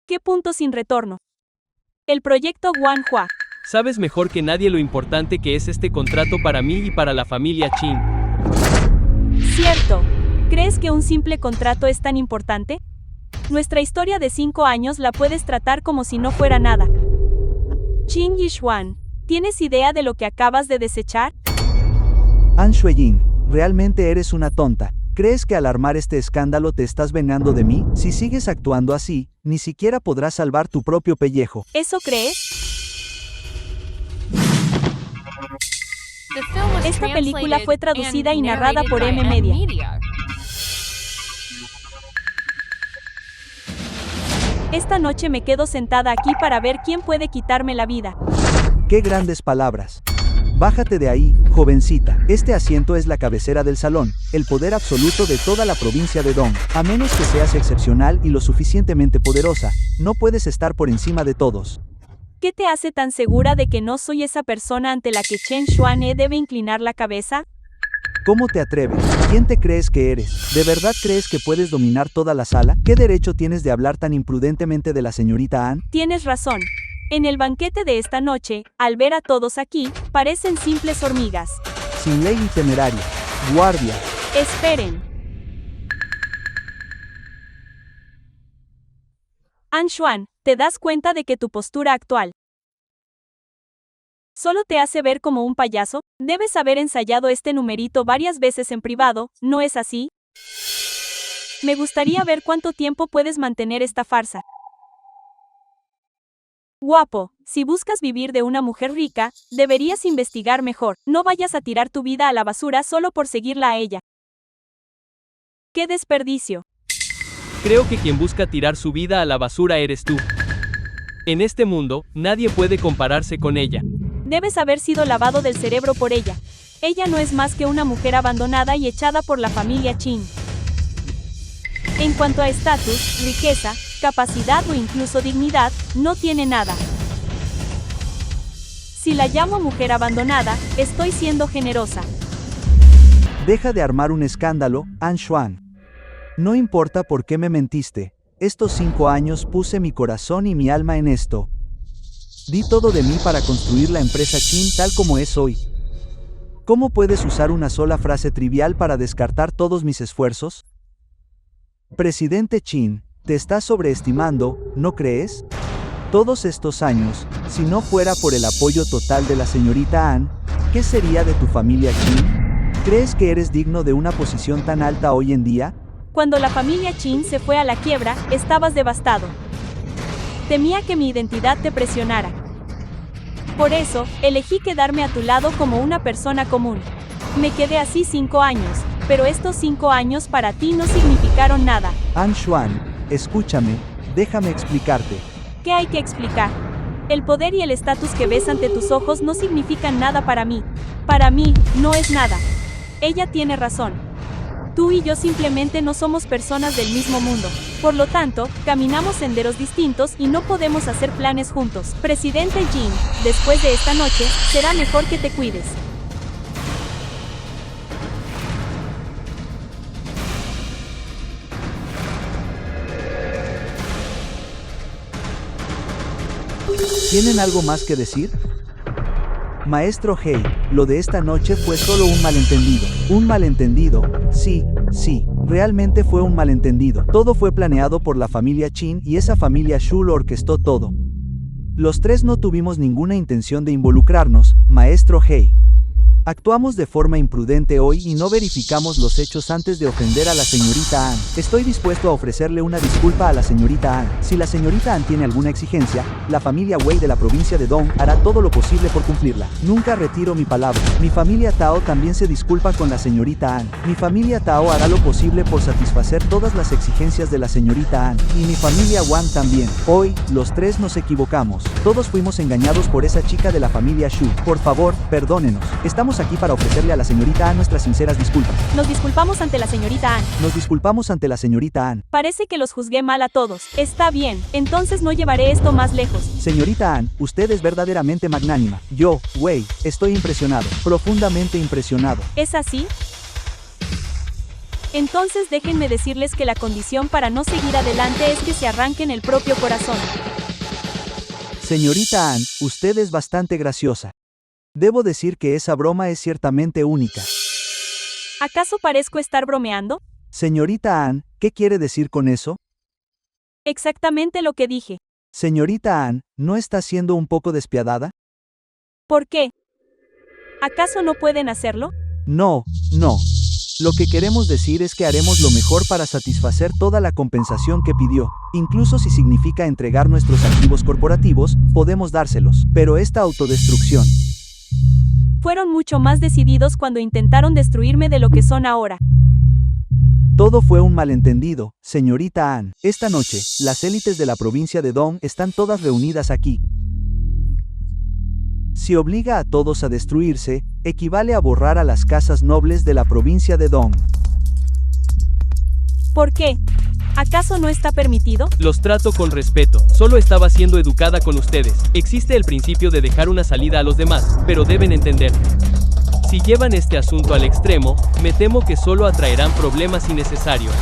¿Qué punto sin retorno? El proyecto Guanhua. Sabes mejor que nadie lo importante que es este contrato para mí y para la familia Qin. Cierto. ¿Crees que un simple contrato es tan importante? Nuestra historia de 5 años la puedes tratar como si no fuera nada. Qin Yixuan, ¿tienes idea de lo que acabas de desechar? An Shueyin, realmente eres una tonta. ¿Crees que al armar este escándalo te estás vengando de mí? Si sigues actuando así, ni siquiera podrás salvar tu propio pellejo. ¿Eso crees? Esta película fue traducida y narrada por M Media. Esta noche me quedo sentada aquí para ver quién puede quitarme la vida. ¡Qué grandes palabras! Bájate de ahí, jovencita. Este asiento es la cabecera del salón, el poder absoluto de toda la provincia de Dong. A menos que seas excepcional y lo suficientemente poderosa, no puedes estar por encima de todos. ¿Qué te hace tan segura de que no soy esa persona ante la que Chen Xuane debe inclinar la cabeza? ¿Cómo te atreves? ¿Quién te crees que eres? ¿De verdad crees que puedes dominar toda la sala? ¿Qué derecho tienes de hablar tan imprudentemente de la señorita An? Tienes razón. En el banquete de esta noche, al ver a todos aquí, parecen simples hormigas. Sin ley y temeraria. Guardia. Esperen. Anshuan, ¿te das cuenta de que tu postura actual solo te hace ver como un payaso? Debes haber ensayado este numerito varias veces en privado, ¿no es así? Me gustaría ver cuánto tiempo puedes mantener esta farsa. Guapo, si buscas vivir de una mujer rica, deberías investigar mejor. No vayas a tirar tu vida a la basura solo por seguirla a ella. ¡Qué desperdicio! Creo que quien busca tirar su vida a la basura eres tú. En este mundo, nadie puede compararse con ella. Debes haber sido lavado del cerebro por ella. Ella no es más que una mujer abandonada y echada por la familia Chin. En cuanto a estatus, riqueza, capacidad o incluso dignidad, no tiene nada. Si la llamo mujer abandonada, estoy siendo generosa. Deja de armar un escándalo, Anshuan. No importa por qué me mentiste. Estos 5 años puse mi corazón y mi alma en esto. Di todo de mí para construir la empresa Chin tal como es hoy. ¿Cómo puedes usar una sola frase trivial para descartar todos mis esfuerzos? Presidente Chin, te estás sobreestimando, ¿no crees? Todos estos años, si no fuera por el apoyo total de la señorita An, ¿qué sería de tu familia Chin? ¿Crees que eres digno de una posición tan alta hoy en día? Cuando la familia Chin se fue a la quiebra, estabas devastado. Temía que mi identidad te presionara. Por eso, elegí quedarme a tu lado como una persona común. Me quedé así 5 años, pero estos 5 años para ti no significaron nada. Anshuan, escúchame, déjame explicarte. ¿Qué hay que explicar? El poder y el estatus que ves ante tus ojos no significan nada para mí. Para mí, no es nada. Ella tiene razón. Tú y yo simplemente no somos personas del mismo mundo. Por lo tanto, caminamos senderos distintos y no podemos hacer planes juntos. Presidente Jin, después de esta noche, será mejor que te cuides. ¿Tienen algo más que decir? Maestro Hei, lo de esta noche fue solo un malentendido. Un malentendido, sí, realmente fue un malentendido. Todo fue planeado por la familia Chin y esa familia Shu lo orquestó todo. Los 3 no tuvimos ninguna intención de involucrarnos, Maestro Hei. Actuamos de forma imprudente hoy y no verificamos los hechos antes de ofender a la señorita An. Estoy dispuesto a ofrecerle una disculpa a la señorita An. Si la señorita An tiene alguna exigencia, la familia Wei de la provincia de Dong hará todo lo posible por cumplirla. Nunca retiro mi palabra. Mi familia Tao también se disculpa con la señorita An. Mi familia Tao hará lo posible por satisfacer todas las exigencias de la señorita An. Y mi familia Wang también. Hoy, los 3 nos equivocamos. Todos fuimos engañados por esa chica de la familia Shu. Por favor, perdónenos. Estamos aquí para ofrecerle a la señorita An nuestras sinceras disculpas. Nos disculpamos ante la señorita An. Nos disculpamos ante la señorita An. Parece que los juzgué mal a todos. Está bien, entonces no llevaré esto más lejos. Señorita An, usted es verdaderamente magnánima. Yo, Wei, estoy impresionado, profundamente impresionado. ¿Es así? Entonces déjenme decirles que la condición para no seguir adelante es que se arranquen el propio corazón. Señorita An, usted es bastante graciosa. Debo decir que esa broma es ciertamente única. ¿Acaso parezco estar bromeando? Señorita An, ¿qué quiere decir con eso? Exactamente lo que dije. Señorita An, ¿no está siendo un poco despiadada? ¿Por qué? ¿Acaso no pueden hacerlo? No. Lo que queremos decir es que haremos lo mejor para satisfacer toda la compensación que pidió. Incluso si significa entregar nuestros activos corporativos, podemos dárselos. Pero esta autodestrucción. Fueron mucho más decididos cuando intentaron destruirme de lo que son ahora. Todo fue un malentendido, señorita An. Esta noche, las élites de la provincia de Dong están todas reunidas aquí. Si obliga a todos a destruirse, equivale a borrar a las casas nobles de la provincia de Dong. ¿Por qué? ¿Acaso no está permitido? Los trato con respeto, solo estaba siendo educada con ustedes. Existe el principio de dejar una salida a los demás, pero deben entender. Si llevan este asunto al extremo, me temo que solo atraerán problemas innecesarios.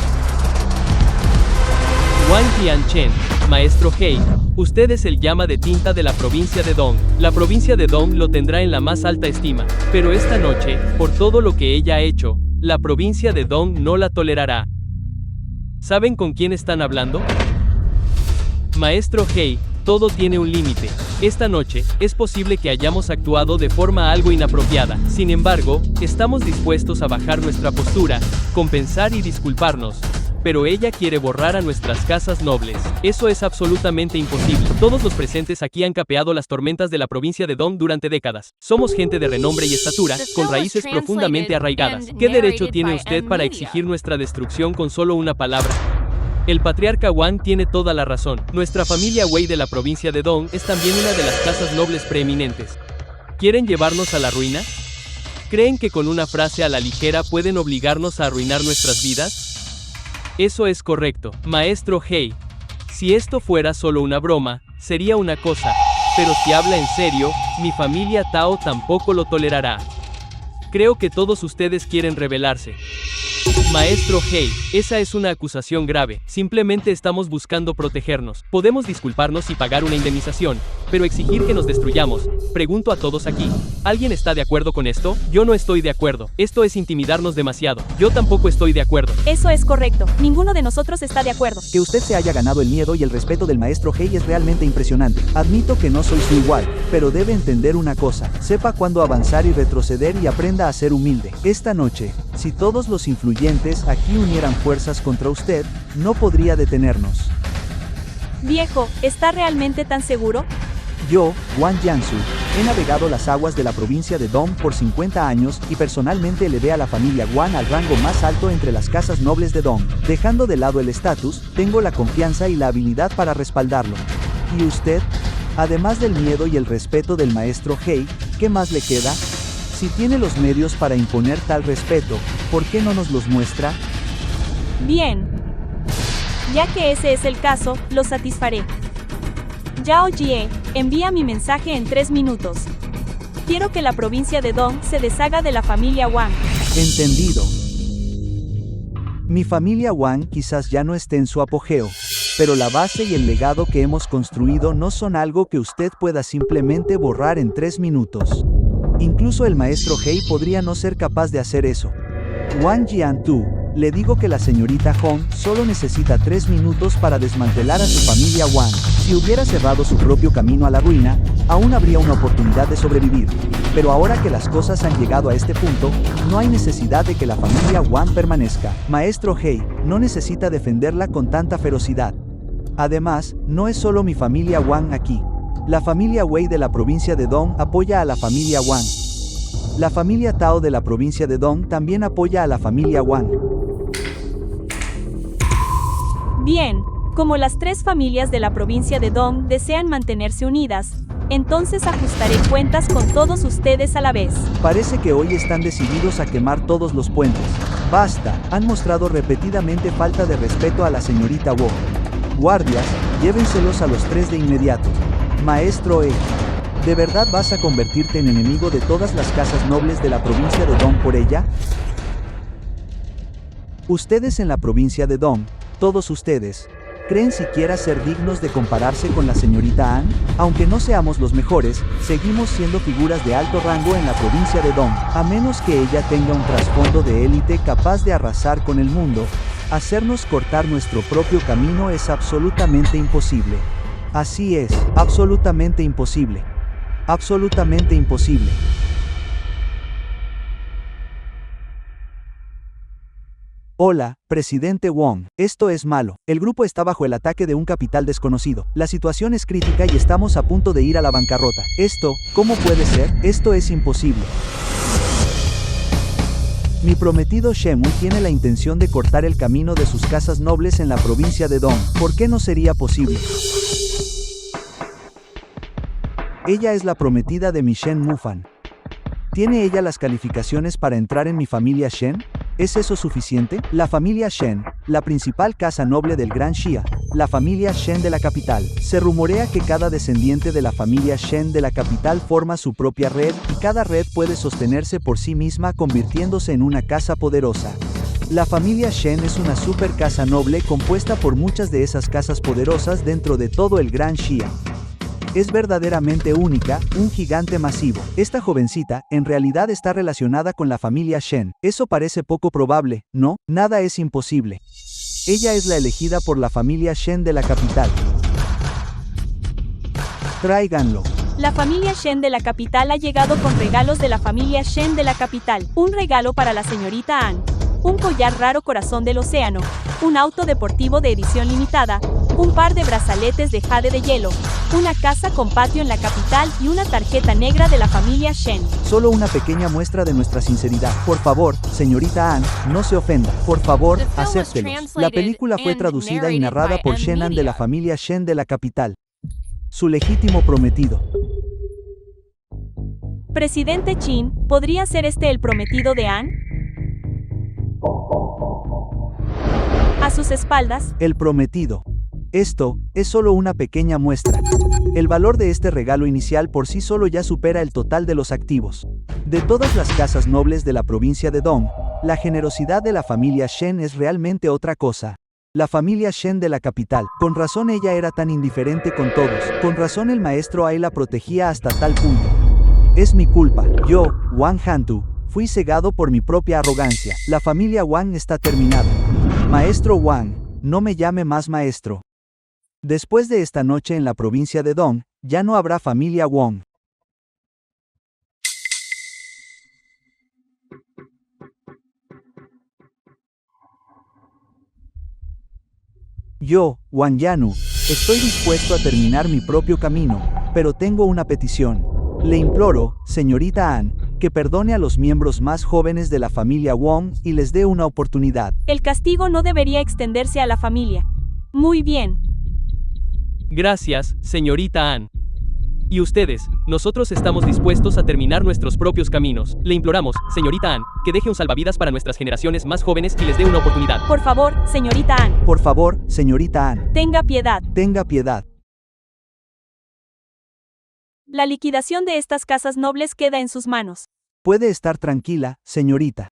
Wang Jianchen, maestro Hei, usted es el llama de tinta de la provincia de Dong. La provincia de Dong lo tendrá en la más alta estima, pero esta noche, por todo lo que ella ha hecho, la provincia de Dong no la tolerará. ¿Saben con quién están hablando? Maestro Hei, todo tiene un límite. Esta noche, es posible que hayamos actuado de forma algo inapropiada. Sin embargo, estamos dispuestos a bajar nuestra postura, compensar y disculparnos. Pero ella quiere borrar a nuestras casas nobles. Eso es absolutamente imposible. Todos los presentes aquí han capeado las tormentas de la provincia de Dong durante décadas. Somos gente de renombre y estatura, con raíces profundamente arraigadas. ¿Qué derecho tiene usted para exigir nuestra destrucción con solo una palabra? El patriarca Wang tiene toda la razón. Nuestra familia Wei de la provincia de Dong es también una de las casas nobles preeminentes. ¿Quieren llevarnos a la ruina? ¿Creen que con una frase a la ligera pueden obligarnos a arruinar nuestras vidas? Eso es correcto, maestro Hei. Si esto fuera solo una broma, sería una cosa, pero si habla en serio, mi familia Tao tampoco lo tolerará. Creo que todos ustedes quieren rebelarse. Maestro Hei, esa es una acusación grave. Simplemente estamos buscando protegernos. Podemos disculparnos y pagar una indemnización, pero exigir que nos destruyamos. Pregunto a todos aquí, ¿alguien está de acuerdo con esto? Yo no estoy de acuerdo. Esto es intimidarnos demasiado. Yo tampoco estoy de acuerdo. Eso es correcto. Ninguno de nosotros está de acuerdo. Que usted se haya ganado el miedo y el respeto del maestro Hei es realmente impresionante. Admito que no soy su igual, pero debe entender una cosa. Sepa cuándo avanzar y retroceder y aprenda a ser humilde. Esta noche, si todos los influyentes aquí unieran fuerzas contra usted, no podría detenernos. Viejo, ¿está realmente tan seguro? Yo, Wang Jiansu, he navegado las aguas de la provincia de Dong por 50 años y personalmente elevé a la familia Wang al rango más alto entre las casas nobles de Dong. Dejando de lado el estatus, tengo la confianza y la habilidad para respaldarlo. ¿Y usted? Además del miedo y el respeto del maestro Hei, ¿qué más le queda? Si tiene los medios para imponer tal respeto, ¿por qué no nos los muestra? Bien. Ya que ese es el caso, lo satisfaré. Yao Jie, envía mi mensaje en 3 minutos. Quiero que la provincia de Dong se deshaga de la familia Wang. Entendido. Mi familia Wang quizás ya no esté en su apogeo, pero la base y el legado que hemos construido no son algo que usted pueda simplemente borrar en 3 minutos. Incluso el maestro Hei podría no ser capaz de hacer eso. Wang Jiantu, le digo que la señorita Hong solo necesita 3 minutos para desmantelar a su familia Wang. Si hubiera cerrado su propio camino a la ruina, aún habría una oportunidad de sobrevivir. Pero ahora que las cosas han llegado a este punto, no hay necesidad de que la familia Wang permanezca. Maestro Hei, no necesita defenderla con tanta ferocidad. Además, no es solo mi familia Wang aquí. La familia Wei de la provincia de Dong apoya a la familia Wang. La familia Tao de la provincia de Dong también apoya a la familia Wang. Bien, como las 3 familias de la provincia de Dong desean mantenerse unidas, entonces ajustaré cuentas con todos ustedes a la vez. Parece que hoy están decididos a quemar todos los puentes. Basta, han mostrado repetidamente falta de respeto a la señorita Wu. Guardias, llévenselos a los 3 de inmediato. Maestro Hei, ¿de verdad vas a convertirte en enemigo de todas las casas nobles de la provincia de Dong por ella? Ustedes en la provincia de Dong, todos ustedes, ¿creen siquiera ser dignos de compararse con la señorita An? Aunque no seamos los mejores, seguimos siendo figuras de alto rango en la provincia de Dong. A menos que ella tenga un trasfondo de élite capaz de arrasar con el mundo, hacernos cortar nuestro propio camino es absolutamente imposible. Así es, absolutamente imposible. Absolutamente imposible. Hola, presidente Wong. Esto es malo. El grupo está bajo el ataque de un capital desconocido. La situación es crítica y estamos a punto de ir a la bancarrota. Esto, ¿cómo puede ser? Esto es imposible. Mi prometido Shemu tiene la intención de cortar el camino de sus casas nobles en la provincia de Dong. ¿Por qué no sería posible? Ella es la prometida de mi Shen Mufan. ¿Tiene ella las calificaciones para entrar en mi familia Shen? ¿Es eso suficiente? La familia Shen, la principal casa noble del Gran Xia, la familia Shen de la capital. Se rumorea que cada descendiente de la familia Shen de la capital forma su propia red y cada red puede sostenerse por sí misma convirtiéndose en una casa poderosa. La familia Shen es una super casa noble compuesta por muchas de esas casas poderosas dentro de todo el Gran Xi'an. Es verdaderamente única, un gigante masivo. Esta jovencita, en realidad está relacionada con la familia Shen. Eso parece poco probable, ¿no? Nada es imposible. Ella es la elegida por la familia Shen de la capital. Tráiganlo. La familia Shen de la capital ha llegado con regalos de la familia Shen de la capital. Un regalo para la señorita Anne. Un collar raro corazón del océano. Un auto deportivo de edición limitada. Un par de brazaletes de jade de hielo. Una casa con patio en la capital y una tarjeta negra de la familia Shen. Solo una pequeña muestra de nuestra sinceridad. Por favor, señorita Anne, no se ofenda. Por favor, acéptelo. La película fue traducida y narrada por Shenan de la familia Shen de la capital. Su legítimo prometido. Presidente Qin, ¿podría ser este el prometido de Anne? A sus espaldas. El prometido. Esto es solo una pequeña muestra. El valor de este regalo inicial por sí solo ya supera el total de los activos. De todas las casas nobles de la provincia de Dong, la generosidad de la familia Shen es realmente otra cosa. La familia Shen de la capital. Con razón ella era tan indiferente con todos. Con razón el maestro Ai la protegía hasta tal punto. Es mi culpa. Yo, Wang Hantu, fui cegado por mi propia arrogancia. La familia Wang está terminada. Maestro Wang, no me llame más maestro. Después de esta noche en la provincia de Dong, ya no habrá familia Wong. Yo, Wang Yanu, estoy dispuesto a terminar mi propio camino, pero tengo una petición. Le imploro, señorita Anne, que perdone a los miembros más jóvenes de la familia Wong y les dé una oportunidad. El castigo no debería extenderse a la familia. Muy bien. Gracias, señorita Anne. Y ustedes, nosotros estamos dispuestos a terminar nuestros propios caminos. Le imploramos, señorita Anne, que deje un salvavidas para nuestras generaciones más jóvenes y les dé una oportunidad. Por favor, señorita Anne. Por favor, señorita Anne. Tenga piedad. Tenga piedad. La liquidación de estas casas nobles queda en sus manos. Puede estar tranquila, señorita.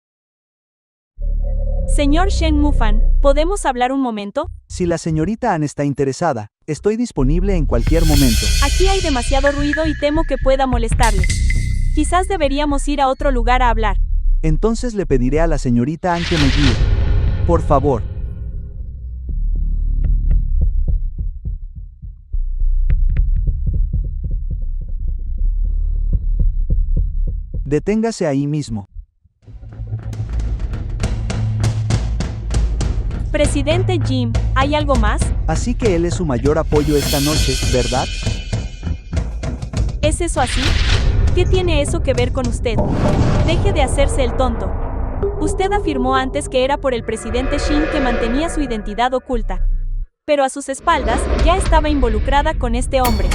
Señor Shen Mufan, ¿podemos hablar un momento? Si la señorita Anne está interesada, estoy disponible en cualquier momento. Aquí hay demasiado ruido y temo que pueda molestarle. Quizás deberíamos ir a otro lugar a hablar. Entonces le pediré a la señorita Anne que me guíe. Por favor. Deténgase ahí mismo. Presidente Jim, ¿hay algo más? Así que él es su mayor apoyo esta noche, ¿verdad? ¿Es eso así? ¿Qué tiene eso que ver con usted? Deje de hacerse el tonto. Usted afirmó antes que era por el presidente Qin que mantenía su identidad oculta. Pero a sus espaldas, ya estaba involucrada con este hombre.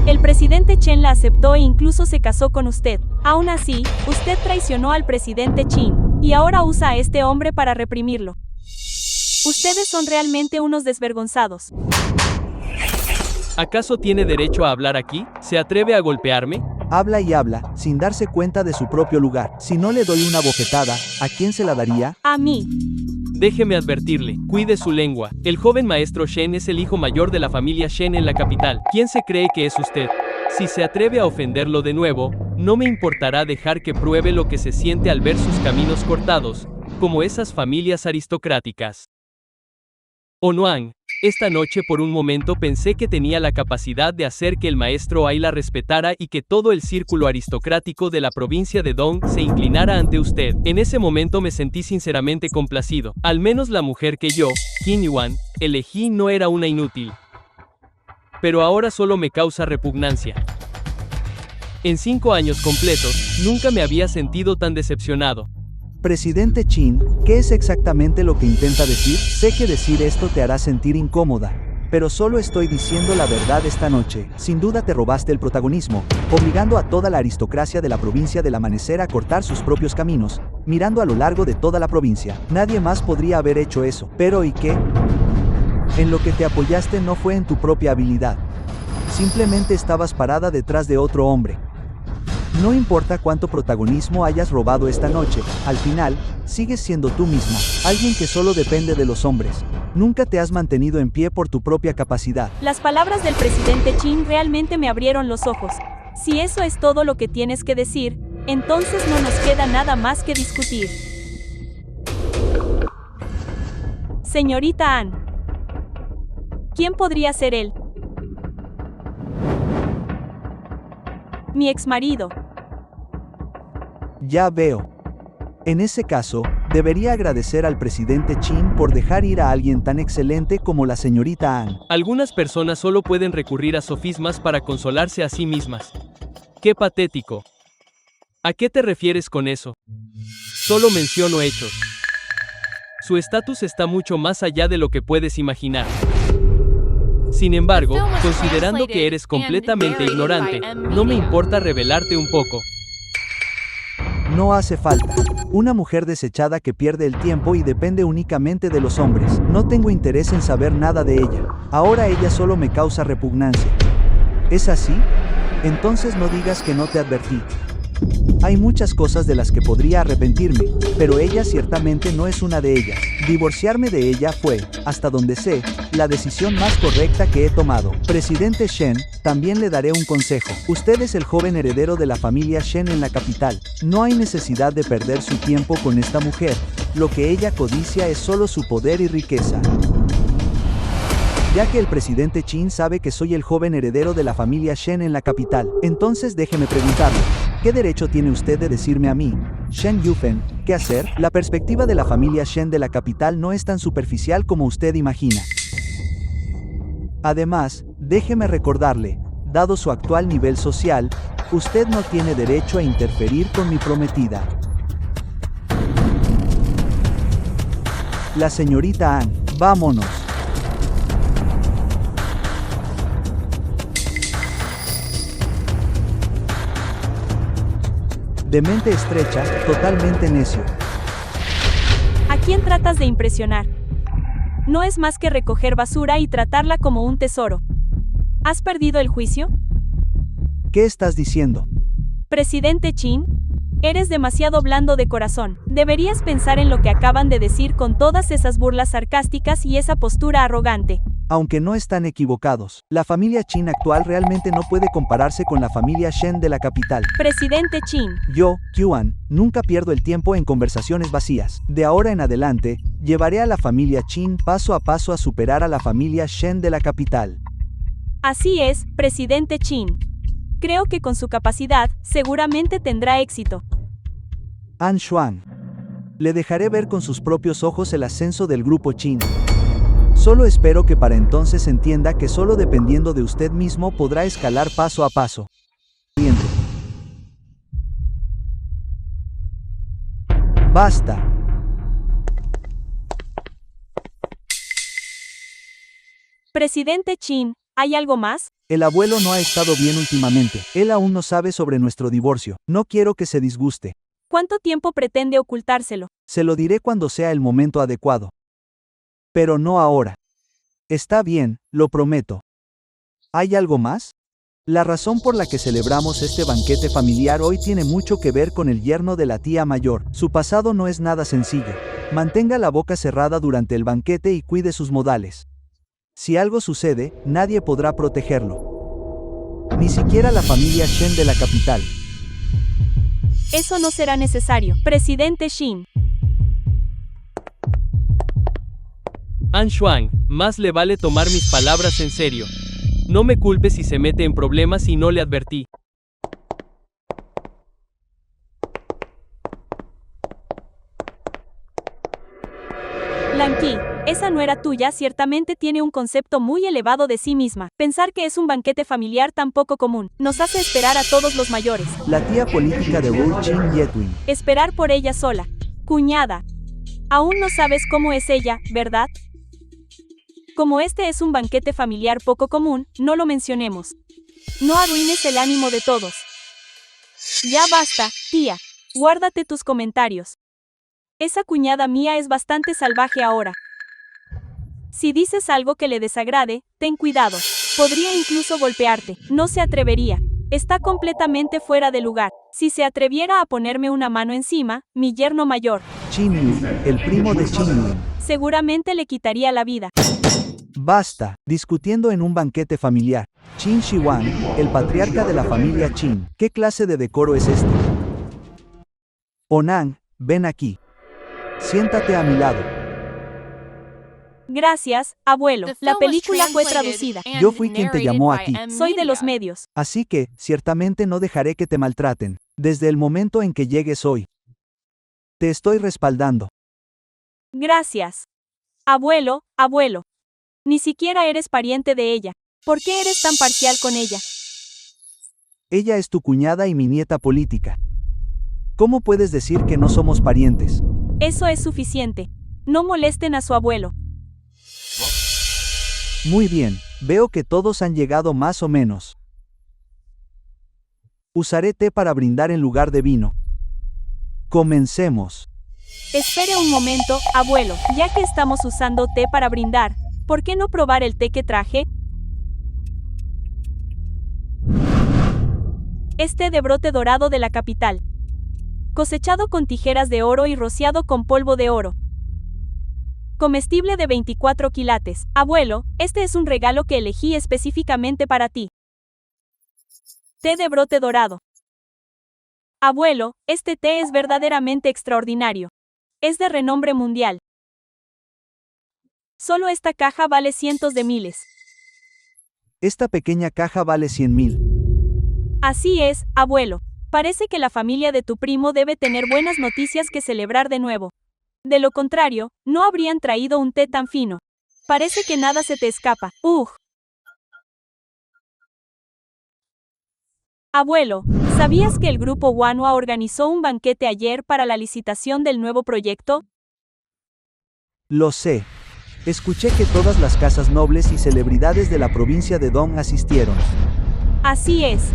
El presidente Chen la aceptó e incluso se casó con usted. Aún así, usted traicionó al presidente Qin, y ahora usa a este hombre para reprimirlo. Ustedes son realmente unos desvergonzados. ¿Acaso tiene derecho a hablar aquí? ¿Se atreve a golpearme? Habla y habla, sin darse cuenta de su propio lugar. Si no le doy una bofetada, ¿a quién se la daría? A mí. Déjeme advertirle, cuide su lengua. El joven maestro Shen es el hijo mayor de la familia Shen en la capital. ¿Quién se cree que es usted? Si se atreve a ofenderlo de nuevo, no me importará dejar que pruebe lo que se siente al ver sus caminos cortados, como esas familias aristocráticas. Onuang, esta noche por un momento pensé que tenía la capacidad de hacer que el maestro Ai la respetara y que todo el círculo aristocrático de la provincia de Dong se inclinara ante usted. En ese momento me sentí sinceramente complacido. Al menos la mujer que yo, Qin Yuan, elegí no era una inútil. Pero ahora solo me causa repugnancia. En 5 años completos, nunca me había sentido tan decepcionado. Presidente Qin, ¿qué es exactamente lo que intenta decir? Sé que decir esto te hará sentir incómoda, pero solo estoy diciendo la verdad esta noche. Sin duda te robaste el protagonismo, obligando a toda la aristocracia de la provincia del amanecer a cortar sus propios caminos, mirando a lo largo de toda la provincia. Nadie más podría haber hecho eso. ¿Pero y qué? En lo que te apoyaste no fue en tu propia habilidad. Simplemente estabas parada detrás de otro hombre. No importa cuánto protagonismo hayas robado esta noche, al final, sigues siendo tú misma, alguien que solo depende de los hombres. Nunca te has mantenido en pie por tu propia capacidad. Las palabras del presidente Chin realmente me abrieron los ojos. Si eso es todo lo que tienes que decir, entonces no nos queda nada más que discutir. Señorita An. ¿Quién podría ser él? Mi exmarido. Ya veo. En ese caso, debería agradecer al presidente Chin por dejar ir a alguien tan excelente como la señorita An. Algunas personas solo pueden recurrir a sofismas para consolarse a sí mismas. ¡Qué patético! ¿A qué te refieres con eso? Solo menciono hechos. Su estatus está mucho más allá de lo que puedes imaginar. Sin embargo, considerando que eres completamente ignorante, no me importa revelarte un poco. No hace falta. Una mujer desechada que pierde el tiempo y depende únicamente de los hombres. No tengo interés en saber nada de ella. Ahora ella solo me causa repugnancia. ¿Es así? Entonces no digas que no te advertí. Hay muchas cosas de las que podría arrepentirme, pero ella ciertamente no es una de ellas. Divorciarme de ella fue, hasta donde sé, la decisión más correcta que he tomado. Presidente Shen, también le daré un consejo. Usted es el joven heredero de la familia Shen en la capital. No hay necesidad de perder su tiempo con esta mujer. Lo que ella codicia es solo su poder y riqueza. Ya que el presidente Chin sabe que soy el joven heredero de la familia Shen en la capital, entonces déjeme preguntarle, ¿qué derecho tiene usted de decirme a mí, Shen Yufen, qué hacer? La perspectiva de la familia Shen de la capital no es tan superficial como usted imagina. Además, déjeme recordarle, dado su actual nivel social, usted no tiene derecho a interferir con mi prometida. La señorita An, vámonos. De mente estrecha, totalmente necio. ¿A quién tratas de impresionar? No es más que recoger basura y tratarla como un tesoro. ¿Has perdido el juicio? ¿Qué estás diciendo? Presidente Chin, eres demasiado blando de corazón. Deberías pensar en lo que acaban de decir con todas esas burlas sarcásticas y esa postura arrogante. Aunque no están equivocados, la familia Chin actual realmente no puede compararse con la familia Shen de la capital. Presidente Chin. Yo, Yuan, nunca pierdo el tiempo en conversaciones vacías. De ahora en adelante, llevaré a la familia Chin paso a paso a superar a la familia Shen de la capital. Así es, presidente Chin. Creo que con su capacidad, seguramente tendrá éxito. An Xuan. Le dejaré ver con sus propios ojos el ascenso del grupo Chin. Solo espero que para entonces entienda que solo dependiendo de usted mismo podrá escalar paso a paso. Basta. Presidente Chin, ¿hay algo más? El abuelo no ha estado bien últimamente. Él aún no sabe sobre nuestro divorcio. No quiero que se disguste. ¿Cuánto tiempo pretende ocultárselo? Se lo diré cuando sea el momento adecuado. Pero no ahora. Está bien, lo prometo. ¿Hay algo más? La razón por la que celebramos este banquete familiar hoy tiene mucho que ver con el yerno de la tía mayor. Su pasado no es nada sencillo. Mantenga la boca cerrada durante el banquete y cuide sus modales. Si algo sucede, nadie podrá protegerlo. Ni siquiera la familia Shen de la capital. Eso no será necesario, presidente Shin. An Xuan, más le vale tomar mis palabras en serio. No me culpes si se mete en problemas y no le advertí. Lanqi, esa nuera tuya ciertamente tiene un concepto muy elevado de sí misma. Pensar que es un banquete familiar tan poco común, nos hace esperar a todos los mayores. La tía política de Wu Chin Yetwin. Esperar por ella sola. Cuñada. Aún no sabes cómo es ella, ¿verdad? Como este es un banquete familiar poco común, no lo mencionemos. No arruines el ánimo de todos. Ya basta, tía. Guárdate tus comentarios. Esa cuñada mía es bastante salvaje ahora. Si dices algo que le desagrade, ten cuidado. Podría incluso golpearte. No se atrevería. Está completamente fuera de lugar. Si se atreviera a ponerme una mano encima, mi yerno mayor, Qin Yu, el primo de Qin Yun. seguramente le quitaría la vida. Basta, discutiendo en un banquete familiar. Qin Shi Huang, el patriarca de la familia Qin. ¿Qué clase de decoro es este? Onan, ven aquí. Siéntate a mi lado. Gracias, abuelo. La película fue traducida. Yo fui quien te llamó aquí. Soy de los medios. Así que, ciertamente no dejaré que te maltraten. Desde el momento en que llegues hoy. Te estoy respaldando. Gracias. Abuelo, abuelo. Ni siquiera eres pariente de ella. ¿Por qué eres tan parcial con ella? Ella es tu cuñada y mi nieta política. ¿Cómo puedes decir que no somos parientes? Eso es suficiente. No molesten a su abuelo. Muy bien, veo que todos han llegado más o menos. Usaré té para brindar en lugar de vino. Comencemos. Espere un momento, abuelo. Ya que estamos usando té para brindar, ¿por qué no probar el té que traje? Es té de brote dorado de la capital. Cosechado con tijeras de oro y rociado con polvo de oro. Comestible de 24 quilates. Abuelo, este es un regalo que elegí específicamente para ti. Té de brote dorado. Abuelo, este té es verdaderamente extraordinario. Es de renombre mundial. Solo esta caja vale cientos de miles. Esta pequeña caja vale 100,000. Así es, abuelo. Parece que la familia de tu primo debe tener buenas noticias que celebrar de nuevo. De lo contrario, no habrían traído un té tan fino. Parece que nada se te escapa. Abuelo, ¿sabías que el grupo Wanhua organizó un banquete ayer para la licitación del nuevo proyecto? Lo sé. Escuché que todas las casas nobles y celebridades de la provincia de Dong asistieron. Así es.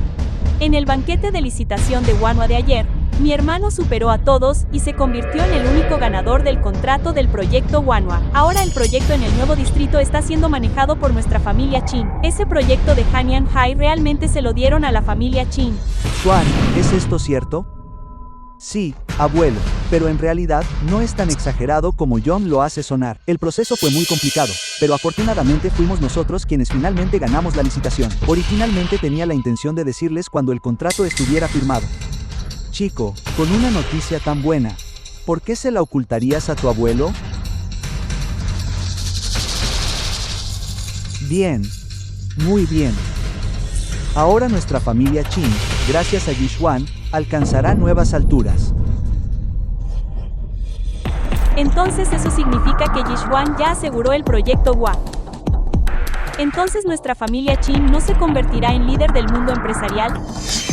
En el banquete de licitación de Wanhua de ayer, mi hermano superó a todos y se convirtió en el único ganador del contrato del proyecto Wanhua. Ahora el proyecto en el nuevo distrito está siendo manejado por nuestra familia Qin. Ese proyecto de Hanyang Hai realmente se lo dieron a la familia Qin. Xuan, ¿es esto cierto? Sí, abuelo, pero en realidad no es tan exagerado como John lo hace sonar. El proceso fue muy complicado, pero afortunadamente fuimos nosotros quienes finalmente ganamos la licitación. Originalmente tenía la intención de decirles cuando el contrato estuviera firmado. Chico, con una noticia tan buena, ¿por qué se la ocultarías a tu abuelo? Bien. Muy bien. Ahora nuestra familia Qin, gracias a Yixuan, alcanzará nuevas alturas. Entonces eso significa que Yixuan ya aseguró el proyecto Hua. Entonces nuestra familia Qin no se convertirá en líder del mundo empresarial.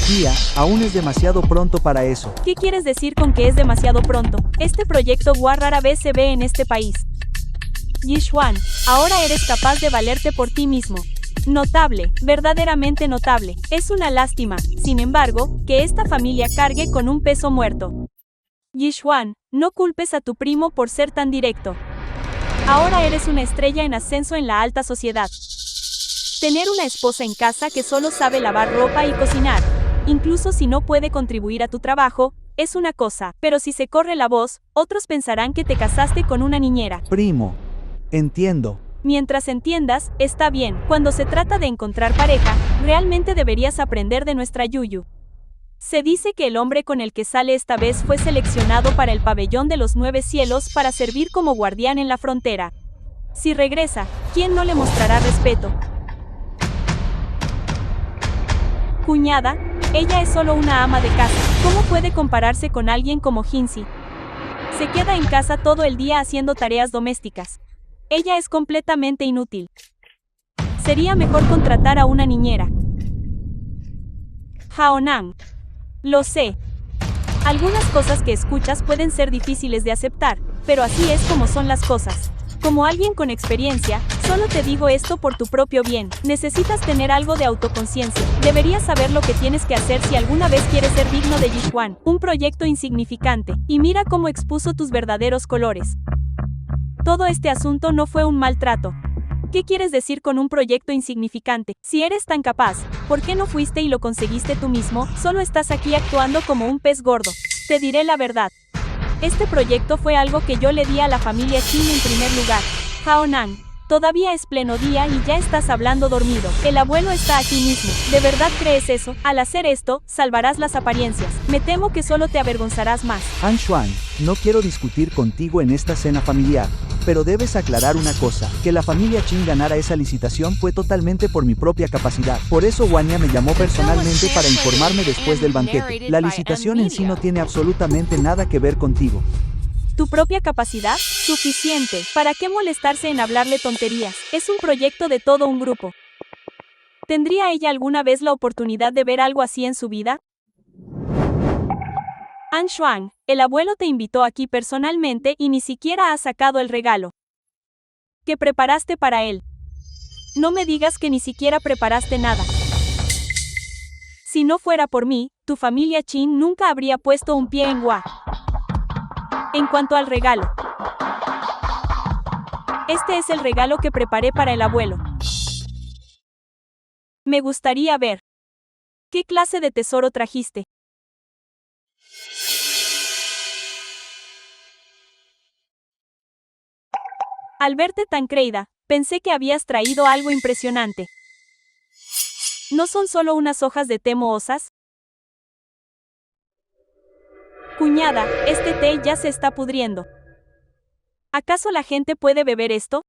Tía, aún es demasiado pronto para eso. ¿Qué quieres decir con que es demasiado pronto? Este proyecto Hua rara vez se ve en este país. Yixuan, ahora eres capaz de valerte por ti mismo. Notable, verdaderamente notable. Es una lástima, sin embargo, que esta familia cargue con un peso muerto. Yixuan, no culpes a tu primo por ser tan directo. Ahora eres una estrella en ascenso en la alta sociedad. Tener una esposa en casa que solo sabe lavar ropa y cocinar, incluso si no puede contribuir a tu trabajo, es una cosa, pero si se corre la voz, otros pensarán que te casaste con una niñera. Primo. Entiendo. Mientras entiendas, está bien. Cuando se trata de encontrar pareja, realmente deberías aprender de nuestra Yuyu. Se dice que el hombre con el que sale esta vez fue seleccionado para el pabellón de los 9 cielos para servir como guardián en la frontera. Si regresa, ¿quién no le mostrará respeto? Cuñada, ella es solo una ama de casa. ¿Cómo puede compararse con alguien como Hinsi? Se queda en casa todo el día haciendo tareas domésticas. Ella es completamente inútil. Sería mejor contratar a una niñera. Haonang. Lo sé. Algunas cosas que escuchas pueden ser difíciles de aceptar, pero así es como son las cosas. Como alguien con experiencia, solo te digo esto por tu propio bien. Necesitas tener algo de autoconciencia. Deberías saber lo que tienes que hacer si alguna vez quieres ser digno de Yixuan, un proyecto insignificante. Y mira cómo expuso tus verdaderos colores. Todo este asunto no fue un maltrato. ¿Qué quieres decir con un proyecto insignificante? Si eres tan capaz, ¿por qué no fuiste y lo conseguiste tú mismo? Solo estás aquí actuando como un pez gordo. Te diré la verdad. Este proyecto fue algo que yo le di a la familia Qin en primer lugar. Haonan, todavía es pleno día y ya estás hablando dormido. El abuelo está aquí mismo. ¿De verdad crees eso? Al hacer esto, salvarás las apariencias. Me temo que solo te avergonzarás más. Han Xuan, no quiero discutir contigo en esta cena familiar, pero debes aclarar una cosa, que la familia Qin ganara esa licitación fue totalmente por mi propia capacidad. Por eso Wanya me llamó personalmente para informarme después del banquete. La licitación en sí no tiene absolutamente nada que ver contigo. ¿Tu propia capacidad? Suficiente. ¿Para qué molestarse en hablarle tonterías? Es un proyecto de todo un grupo. ¿Tendría ella alguna vez la oportunidad de ver algo así en su vida? Han Xuan, el abuelo te invitó aquí personalmente y ni siquiera has sacado el regalo que preparaste para él. No me digas que ni siquiera preparaste nada. Si no fuera por mí, tu familia Qin nunca habría puesto un pie en Hua. En cuanto al regalo, este es el regalo que preparé para el abuelo. Me gustaría ver. ¿Qué clase de tesoro trajiste? Al verte tan creída, pensé que habías traído algo impresionante. ¿No son solo unas hojas de té mohosas? Cuñada, este té ya se está pudriendo. ¿Acaso la gente puede beber esto?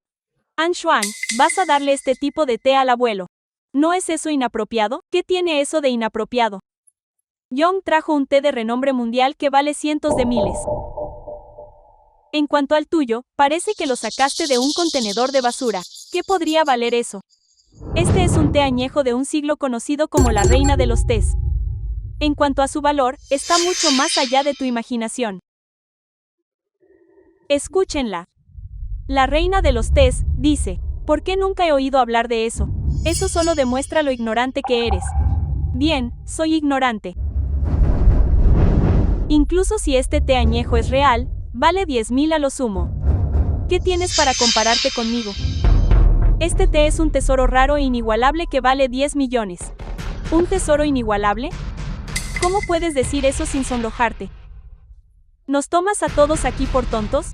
Han Xuan, vas a darle este tipo de té al abuelo. ¿No es eso inapropiado? ¿Qué tiene eso de inapropiado? Young trajo un té de renombre mundial que vale cientos de miles. En cuanto al tuyo, parece que lo sacaste de un contenedor de basura. ¿Qué podría valer eso? Este es un té añejo de un siglo conocido como la reina de los tés. En cuanto a su valor, está mucho más allá de tu imaginación. Escúchenla. La reina de los tés, dice, ¿por qué nunca he oído hablar de eso? Eso solo demuestra lo ignorante que eres. Bien, soy ignorante. Incluso si este té añejo es real, vale 10.000 a lo sumo. ¿Qué tienes para compararte conmigo? Este té es un tesoro raro e inigualable que vale 10 millones. ¿Un tesoro inigualable? ¿Cómo puedes decir eso sin sonrojarte? ¿Nos tomas a todos aquí por tontos?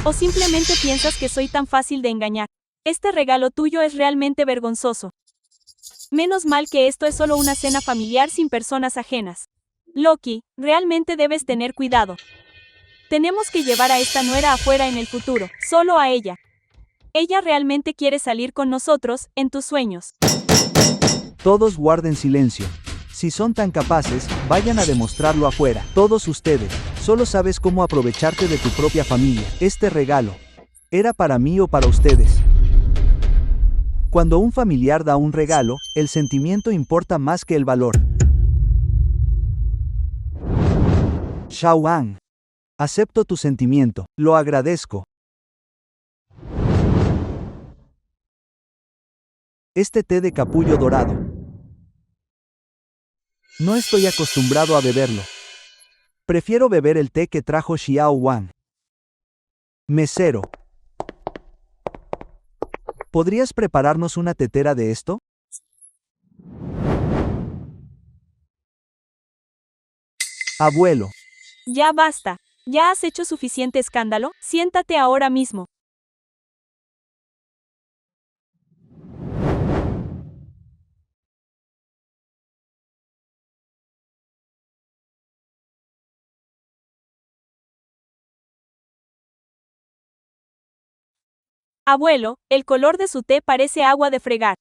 ¿O simplemente piensas que soy tan fácil de engañar? Este regalo tuyo es realmente vergonzoso. Menos mal que esto es solo una cena familiar sin personas ajenas. Loki, realmente debes tener cuidado. Tenemos que llevar a esta nuera afuera en el futuro, solo a ella. Ella realmente quiere salir con nosotros, en tus sueños. Todos guarden silencio. Si son tan capaces, vayan a demostrarlo afuera. Todos ustedes, solo sabes cómo aprovecharte de tu propia familia. Este regalo, ¿era para mí o para ustedes? Cuando un familiar da un regalo, el sentimiento importa más que el valor. Xiaoan. Acepto tu sentimiento, lo agradezco. Este té de capullo dorado. No estoy acostumbrado a beberlo. Prefiero beber el té que trajo Xiao Wang. Mesero. ¿Podrías prepararnos una tetera de esto? Abuelo. Ya basta. ¿Ya has hecho suficiente escándalo? Siéntate ahora mismo. Abuelo, el color de su té parece agua de fregar.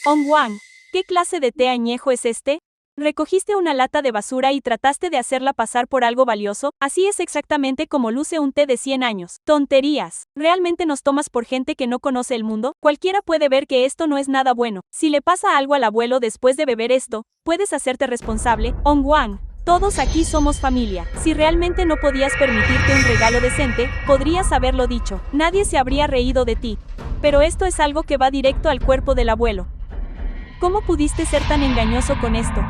Wang, ¿qué clase de té añejo es este? ¿Recogiste una lata de basura y trataste de hacerla pasar por algo valioso? Así es exactamente como luce un té de 100 años. Tonterías. ¿Realmente nos tomas por gente que no conoce el mundo? Cualquiera puede ver que esto no es nada bueno. Si le pasa algo al abuelo después de beber esto, puedes hacerte responsable. Wang, todos aquí somos familia. Si realmente no podías permitirte un regalo decente, podrías haberlo dicho. Nadie se habría reído de ti. Pero esto es algo que va directo al cuerpo del abuelo. ¿Cómo pudiste ser tan engañoso con esto?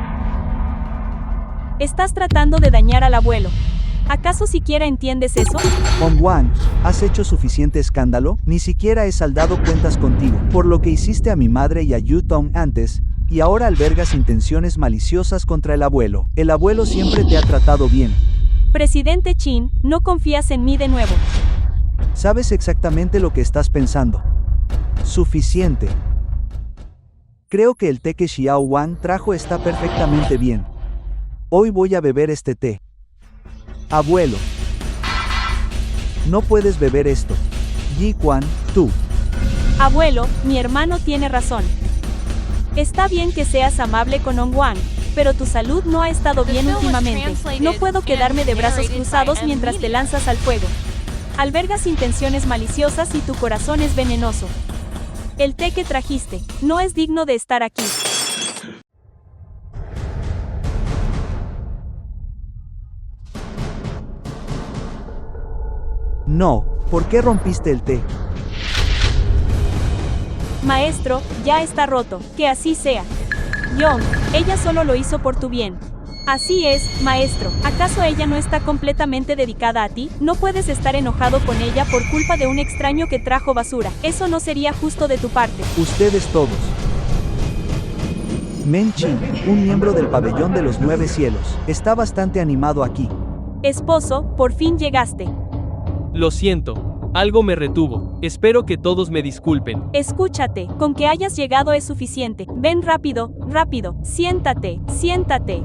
Estás tratando de dañar al abuelo. ¿Acaso siquiera entiendes eso? Ongwan, ¿has hecho suficiente escándalo? Ni siquiera he saldado cuentas contigo, por lo que hiciste a mi madre y a Yutong antes, y ahora albergas intenciones maliciosas contra el abuelo. El abuelo siempre te ha tratado bien. Presidente Qin, no confías en mí de nuevo. Sabes exactamente lo que estás pensando. Suficiente. Creo que el té que Xiao Wang trajo está perfectamente bien. Hoy voy a beber este té. Abuelo. No puedes beber esto. Yi Quan, tú. Abuelo, mi hermano tiene razón. Está bien que seas amable con Ongwan, pero tu salud no ha estado bien últimamente. No puedo quedarme de brazos cruzados mientras te lanzas al fuego. Albergas intenciones maliciosas y tu corazón es venenoso. El té que trajiste no es digno de estar aquí. No, ¿por qué rompiste el té? Maestro, ya está roto, que así sea. Young, ella solo lo hizo por tu bien. Así es, maestro, ¿acaso ella no está completamente dedicada a ti? No puedes estar enojado con ella por culpa de un extraño que trajo basura. Eso no sería justo de tu parte. Ustedes todos. Men Qin, un miembro del pabellón de los 9 cielos, está bastante animado aquí. Esposo, por fin llegaste. Lo siento, algo me retuvo. Espero que todos me disculpen. Escúchate, con que hayas llegado es suficiente. Ven rápido, rápido. Siéntate, siéntate.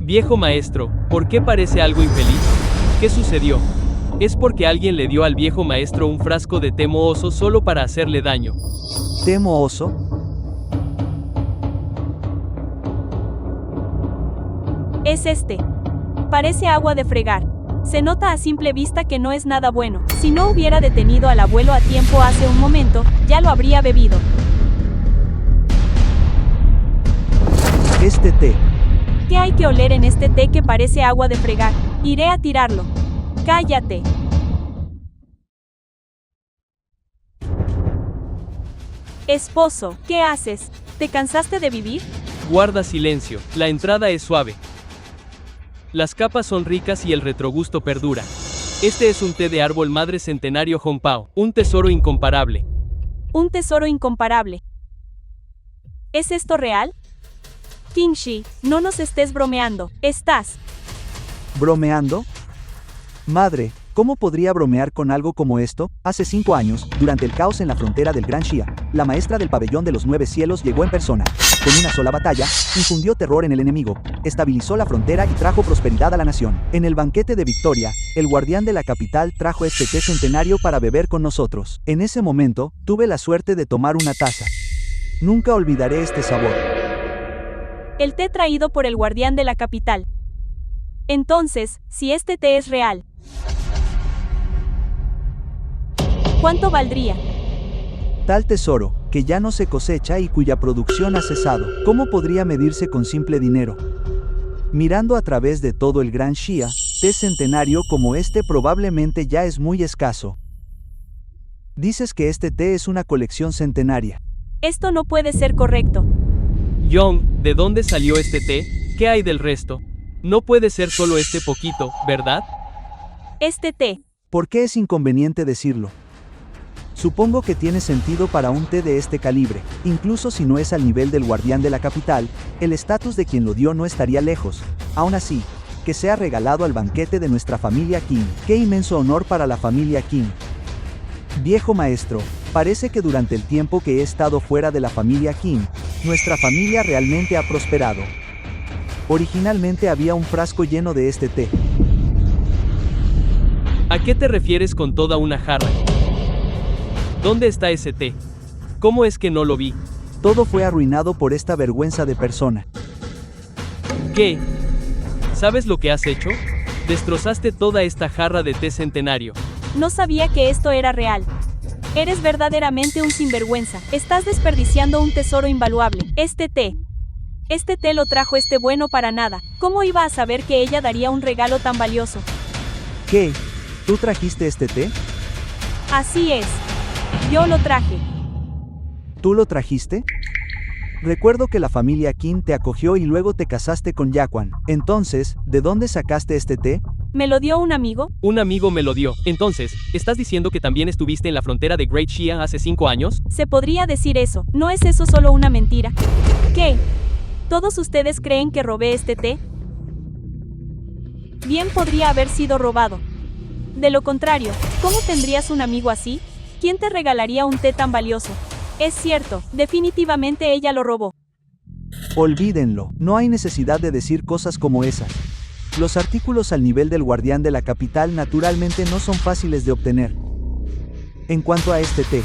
Viejo maestro, ¿por qué parece algo infeliz? ¿Qué sucedió? Es porque alguien le dio al viejo maestro un frasco de té mohoso solo para hacerle daño. ¿Té mohoso? Es este. Parece agua de fregar. Se nota a simple vista que no es nada bueno. Si no hubiera detenido al abuelo a tiempo hace un momento, ya lo habría bebido. Este té. ¿Qué hay que oler en este té que parece agua de fregar? Iré a tirarlo. Cállate. Esposo, ¿qué haces? ¿Te cansaste de vivir? Guarda silencio, la entrada es suave. Las capas son ricas y el retrogusto perdura. Este es un té de árbol madre centenario Honpao, un tesoro incomparable. Un tesoro incomparable. ¿Es esto real? Qingxi, no nos estés bromeando, ¿estás ¿Bromeando? Madre, ¿cómo podría bromear con algo como esto? Hace 5 años, durante el caos en la frontera del Gran Xia, la maestra del pabellón de los 9 cielos llegó en persona. Con una sola batalla, infundió terror en el enemigo, estabilizó la frontera y trajo prosperidad a la nación. En el banquete de victoria, el guardián de la capital trajo este té centenario para beber con nosotros. En ese momento, tuve la suerte de tomar una taza. Nunca olvidaré este sabor. el té traído por el guardián de la capital? Entonces, si este té es real, ¿cuánto valdría? Tal tesoro, que ya no se cosecha y cuya producción ha cesado, ¿cómo podría medirse con simple dinero? Mirando a través de todo el Gran Xia, té centenario como este probablemente ya es muy escaso. Dices que este té es una colección centenaria. Esto no puede ser correcto. Young, ¿de dónde salió este té? ¿Qué hay del resto? No puede ser solo este poquito, ¿verdad? Este té. ¿Por qué es inconveniente decirlo? Supongo que tiene sentido para un té de este calibre, incluso si no es al nivel del guardián de la capital, el estatus de quien lo dio no estaría lejos. Aún así, que sea regalado al banquete de nuestra familia Qin. ¡Qué inmenso honor para la familia Qin! Viejo maestro, parece que durante el tiempo que he estado fuera de la familia Qin, nuestra familia realmente ha prosperado. Originalmente había un frasco lleno de este té. ¿A qué te refieres con toda una jarra? ¿Dónde está ese té? ¿Cómo es que no lo vi? Todo fue arruinado por esta vergüenza de persona. ¿Qué? ¿Sabes lo que has hecho? Destrozaste toda esta jarra de té centenario. No sabía que esto era real. Eres verdaderamente un sinvergüenza. Estás desperdiciando un tesoro invaluable. Este té lo trajo este bueno para nada. ¿Cómo iba a saber que ella daría un regalo tan valioso? ¿Qué? ¿Tú trajiste este té? Así es. Yo lo traje. ¿Tú lo trajiste? Recuerdo que la familia Qin te acogió y luego te casaste con Yaquan. Entonces, ¿de dónde sacaste este té? ¿Me lo dio un amigo? Un amigo me lo dio. Entonces, ¿estás diciendo que también estuviste en la frontera de Great Xia hace 5 años? Se podría decir eso. ¿No es eso solo una mentira? ¿Qué? ¿Todos ustedes creen que robé este té? Bien podría haber sido robado. De lo contrario, ¿cómo tendrías un amigo así? ¿Quién te regalaría un té tan valioso? Es cierto, definitivamente ella lo robó. Olvídenlo, no hay necesidad de decir cosas como esas. Los artículos al nivel del guardián de la capital naturalmente no son fáciles de obtener. En cuanto a este té,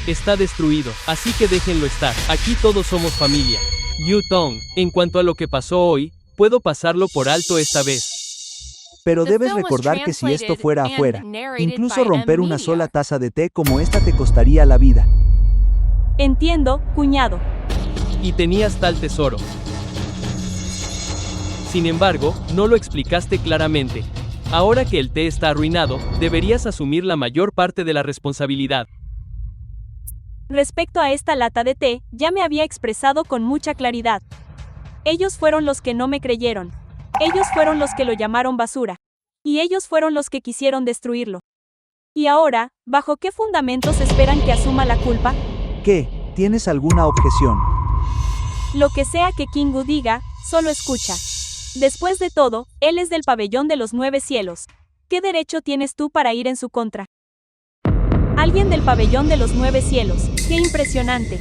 Está destruido, así que déjenlo estar. Aquí todos somos familia. Yu Tong, en cuanto a lo que pasó hoy, puedo pasarlo por alto esta vez. pero debes recordar que si esto fuera afuera, incluso romper una sola taza de té como esta te costaría la vida. Entiendo, cuñado. Y tenías tal tesoro. Sin embargo, no lo explicaste claramente. Ahora que el té está arruinado, deberías asumir la mayor parte de la responsabilidad. Respecto a esta lata de té, ya me había expresado con mucha claridad. Ellos fueron los que no me creyeron. Ellos fueron los que lo llamaron basura. Y ellos fueron los que quisieron destruirlo. Y ahora, ¿bajo qué fundamentos esperan que asuma la culpa? ¿Qué? ¿Tienes alguna objeción? Lo que sea que Kingu diga, solo escucha. Después de todo, él es del pabellón de los 9 cielos. ¿Qué derecho tienes tú para ir en su contra? Alguien del pabellón de los 9 cielos. ¡Qué impresionante!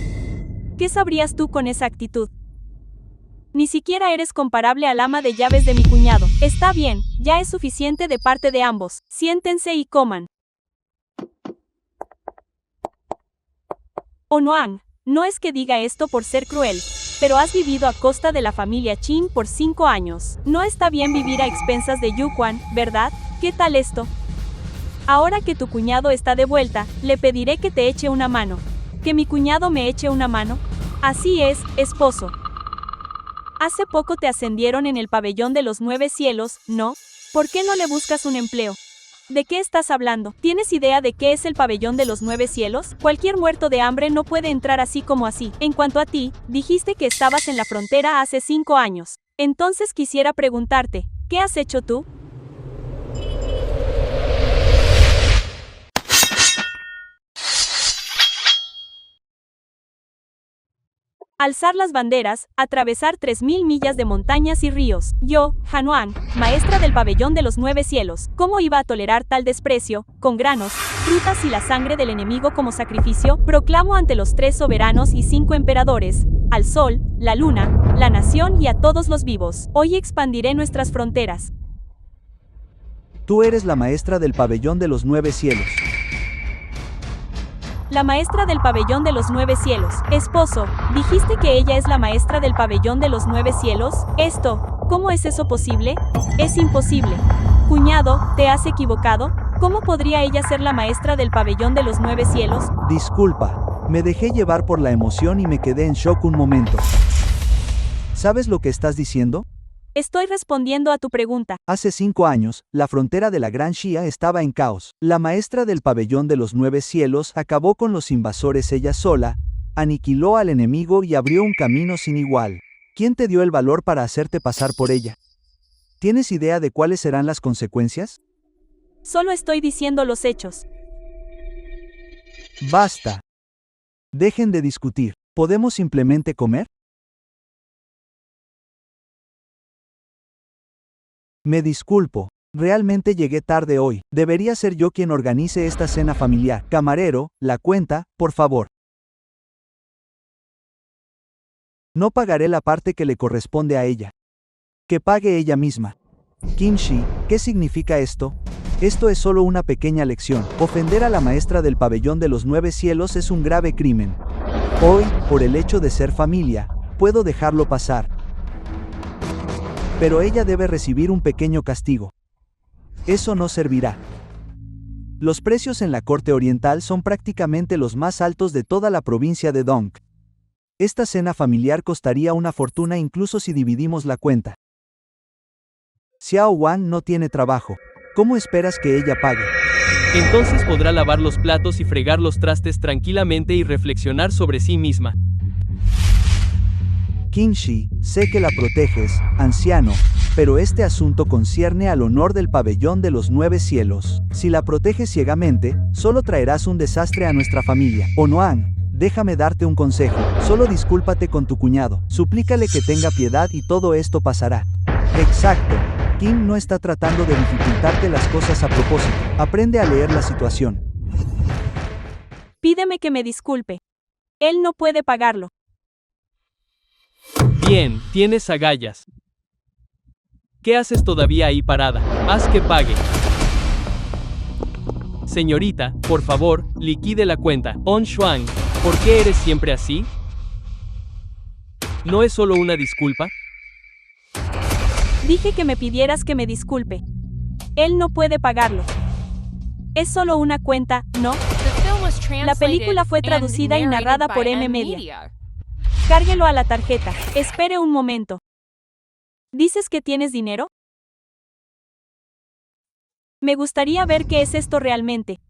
¿Qué sabrías tú con esa actitud? Ni siquiera eres comparable al ama de llaves de mi cuñado. Está bien, ya es suficiente de parte de ambos. Siéntense y coman. Onoang, no es que diga esto por ser cruel, pero has vivido a costa de la familia Qin por 5 años. No está bien vivir a expensas de Yuquan, ¿verdad? ¿Qué tal esto? Ahora que tu cuñado está de vuelta, le pediré que te eche una mano. ¿Que mi cuñado me eche una mano? Así es, esposo. Hace poco te ascendieron en el pabellón de los 9 cielos, ¿no? ¿Por qué no le buscas un empleo? ¿De qué estás hablando? ¿Tienes idea de qué es el pabellón de los 9 cielos? Cualquier muerto de hambre no puede entrar así como así. En cuanto a ti, dijiste que estabas en la frontera hace 5 años. Entonces quisiera preguntarte, ¿qué has hecho tú? Alzar las banderas, atravesar 3000 millas de montañas y ríos. Yo, Hanuan, maestra del pabellón de los 9 cielos, ¿cómo iba a tolerar tal desprecio? Con granos, frutas y la sangre del enemigo como sacrificio, proclamo ante los 3 soberanos y 5 emperadores, al sol, la luna, la nación y a todos los vivos. Hoy expandiré nuestras fronteras. Tú eres la maestra del pabellón de los 9 cielos. La maestra del pabellón de los 9 cielos. Esposo, ¿dijiste que ella es la maestra del pabellón de los 9 cielos? ¿Cómo es eso posible? Es imposible. Cuñado, ¿te has equivocado? ¿Cómo podría ella ser la maestra del pabellón de los 9 cielos? Disculpa, me dejé llevar por la emoción y me quedé en shock un momento. ¿Sabes lo que estás diciendo? Estoy respondiendo a tu pregunta. Hace 5 años, la frontera de la Gran Xia estaba en caos. La maestra del pabellón de los 9 cielos acabó con los invasores ella sola, aniquiló al enemigo y abrió un camino sin igual. ¿Quién te dio el valor para hacerte pasar por ella? ¿Tienes idea de cuáles serán las consecuencias? Solo estoy diciendo los hechos. Basta. Dejen de discutir. ¿Podemos simplemente comer? Me disculpo, realmente llegué tarde hoy. Debería ser yo quien organice esta cena familiar. Camarero, la cuenta, por favor. No pagaré la parte que le corresponde a ella. Que pague ella misma. Kimchi, ¿qué significa esto? Esto es solo una pequeña lección. Ofender a la maestra del pabellón de los 9 cielos es un grave crimen. Hoy, por el hecho de ser familia, puedo dejarlo pasar. Pero ella debe recibir un pequeño castigo. Eso no servirá. Los precios en la corte oriental son prácticamente los más altos de toda la provincia de Dong. Esta cena familiar costaría una fortuna incluso si dividimos la cuenta. Xiao Wan no tiene trabajo. ¿Cómo esperas que ella pague? Entonces podrá lavar los platos y fregar los trastes tranquilamente y reflexionar sobre sí misma. Qingxi, sé que la proteges, anciano, pero este asunto concierne al honor del pabellón de los 9 cielos. Si la proteges ciegamente, solo traerás un desastre a nuestra familia. Onoan, déjame darte un consejo, solo discúlpate con tu cuñado, suplícale que tenga piedad y todo esto pasará. Exacto. Qin no está tratando de dificultarte las cosas a propósito. Aprende a leer la situación. Pídeme que me disculpe. Él no puede pagarlo. Bien, tienes agallas. ¿Qué haces todavía ahí parada? Haz que pague. Señorita, por favor, liquide la cuenta. On Shuang, ¿por qué eres siempre así? ¿No es solo una disculpa? Dije que me pidieras que me disculpe. Él no puede pagarlo. Es solo una cuenta, ¿no? La película fue traducida y narrada por M-Media. Cárguelo a la tarjeta. Espere un momento. ¿Dices que tienes dinero? Me gustaría ver qué es esto realmente.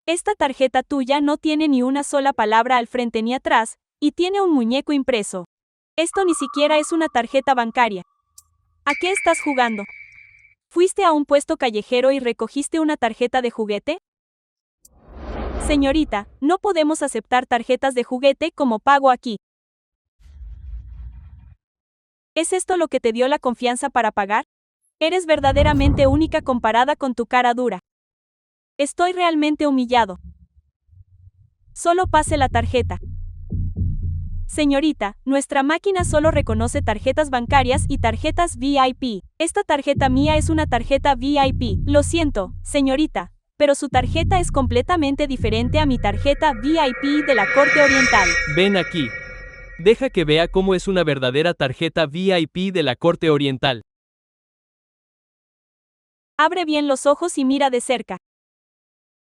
Esta tarjeta tuya no tiene ni una sola palabra al frente ni atrás, y tiene un muñeco impreso. Esto ni siquiera es una tarjeta bancaria. ¿A qué estás jugando? ¿Fuiste a un puesto callejero y recogiste una tarjeta de juguete? Señorita, no podemos aceptar tarjetas de juguete como pago aquí. ¿Es esto lo que te dio la confianza para pagar? Eres verdaderamente única comparada con tu cara dura. Estoy realmente humillado. Solo pase la tarjeta. Señorita, nuestra máquina solo reconoce tarjetas bancarias y tarjetas VIP. Esta tarjeta mía es una tarjeta VIP. Lo siento, señorita, pero su tarjeta es completamente diferente a mi tarjeta VIP de la Corte Oriental. Ven aquí. Deja que vea cómo es una verdadera tarjeta VIP de la Corte Oriental. Abre bien los ojos y mira de cerca.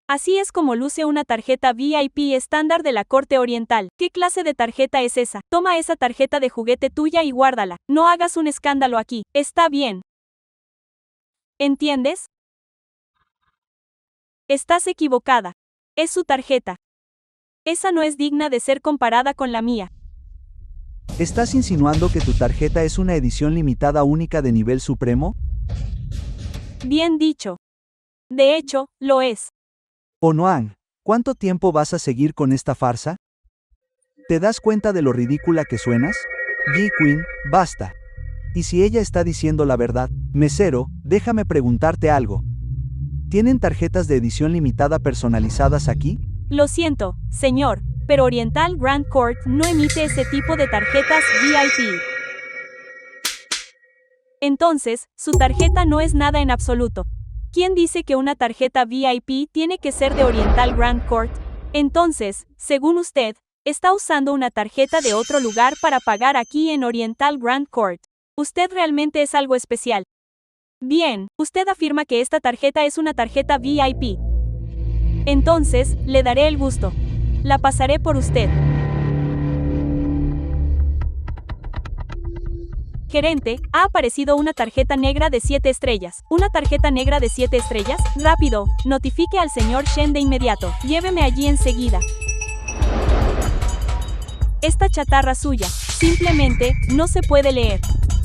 Así es como luce una tarjeta VIP estándar de la Corte Oriental. ¿Qué clase de tarjeta es esa? Toma esa tarjeta de juguete tuya y guárdala. No hagas un escándalo aquí. Está bien. ¿Entiendes? Estás equivocada. Es su tarjeta. Esa no es digna de ser comparada con la mía. ¿Estás insinuando que tu tarjeta es una edición limitada única de nivel supremo? Bien dicho. De hecho, lo es. Onoan, ¿cuánto tiempo vas a seguir con esta farsa? ¿Te das cuenta de lo ridícula que suenas? Yi Qin, basta. ¿Y si ella está diciendo la verdad? Mesero, déjame preguntarte algo. ¿Tienen tarjetas de edición limitada personalizadas aquí? Lo siento, señor, pero Oriental Grand Court no emite ese tipo de tarjetas VIP. Entonces, su tarjeta no es nada en absoluto. ¿Quién dice que una tarjeta VIP tiene que ser de Oriental Grand Court? Entonces, según usted, está usando una tarjeta de otro lugar para pagar aquí en Oriental Grand Court. Usted realmente es algo especial. Bien, usted afirma que esta tarjeta es una tarjeta VIP. Entonces, le daré el gusto. La pasaré por usted. Gerente, ha aparecido una tarjeta negra de 7 estrellas. ¿Una tarjeta negra de 7 estrellas? Rápido, notifique al señor Shen de inmediato. Lléveme allí enseguida. Esta chatarra suya, simplemente, no se puede leer.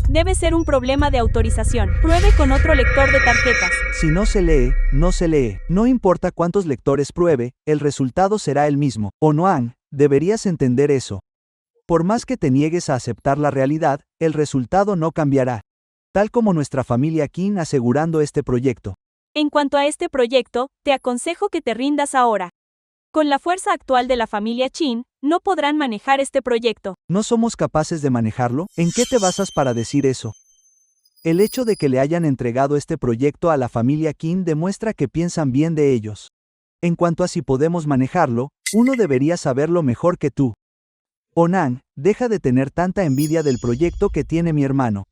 Debe ser un problema de autorización. Pruebe con otro lector de tarjetas. Si no se lee, no se lee. No importa cuántos lectores pruebe, el resultado será el mismo. Onoan, deberías entender eso. Por más que te niegues a aceptar la realidad, el resultado no cambiará. Tal como nuestra familia Qin asegurando este proyecto. En cuanto a este proyecto, te aconsejo que te rindas ahora. Con la fuerza actual de la familia Qin, no podrán manejar este proyecto. ¿No somos capaces de manejarlo? ¿En qué te basas para decir eso? El hecho de que le hayan entregado este proyecto a la familia Qin demuestra que piensan bien de ellos. En cuanto a si podemos manejarlo, uno debería saberlo mejor que tú. Onan, deja de tener tanta envidia del proyecto que tiene mi hermano.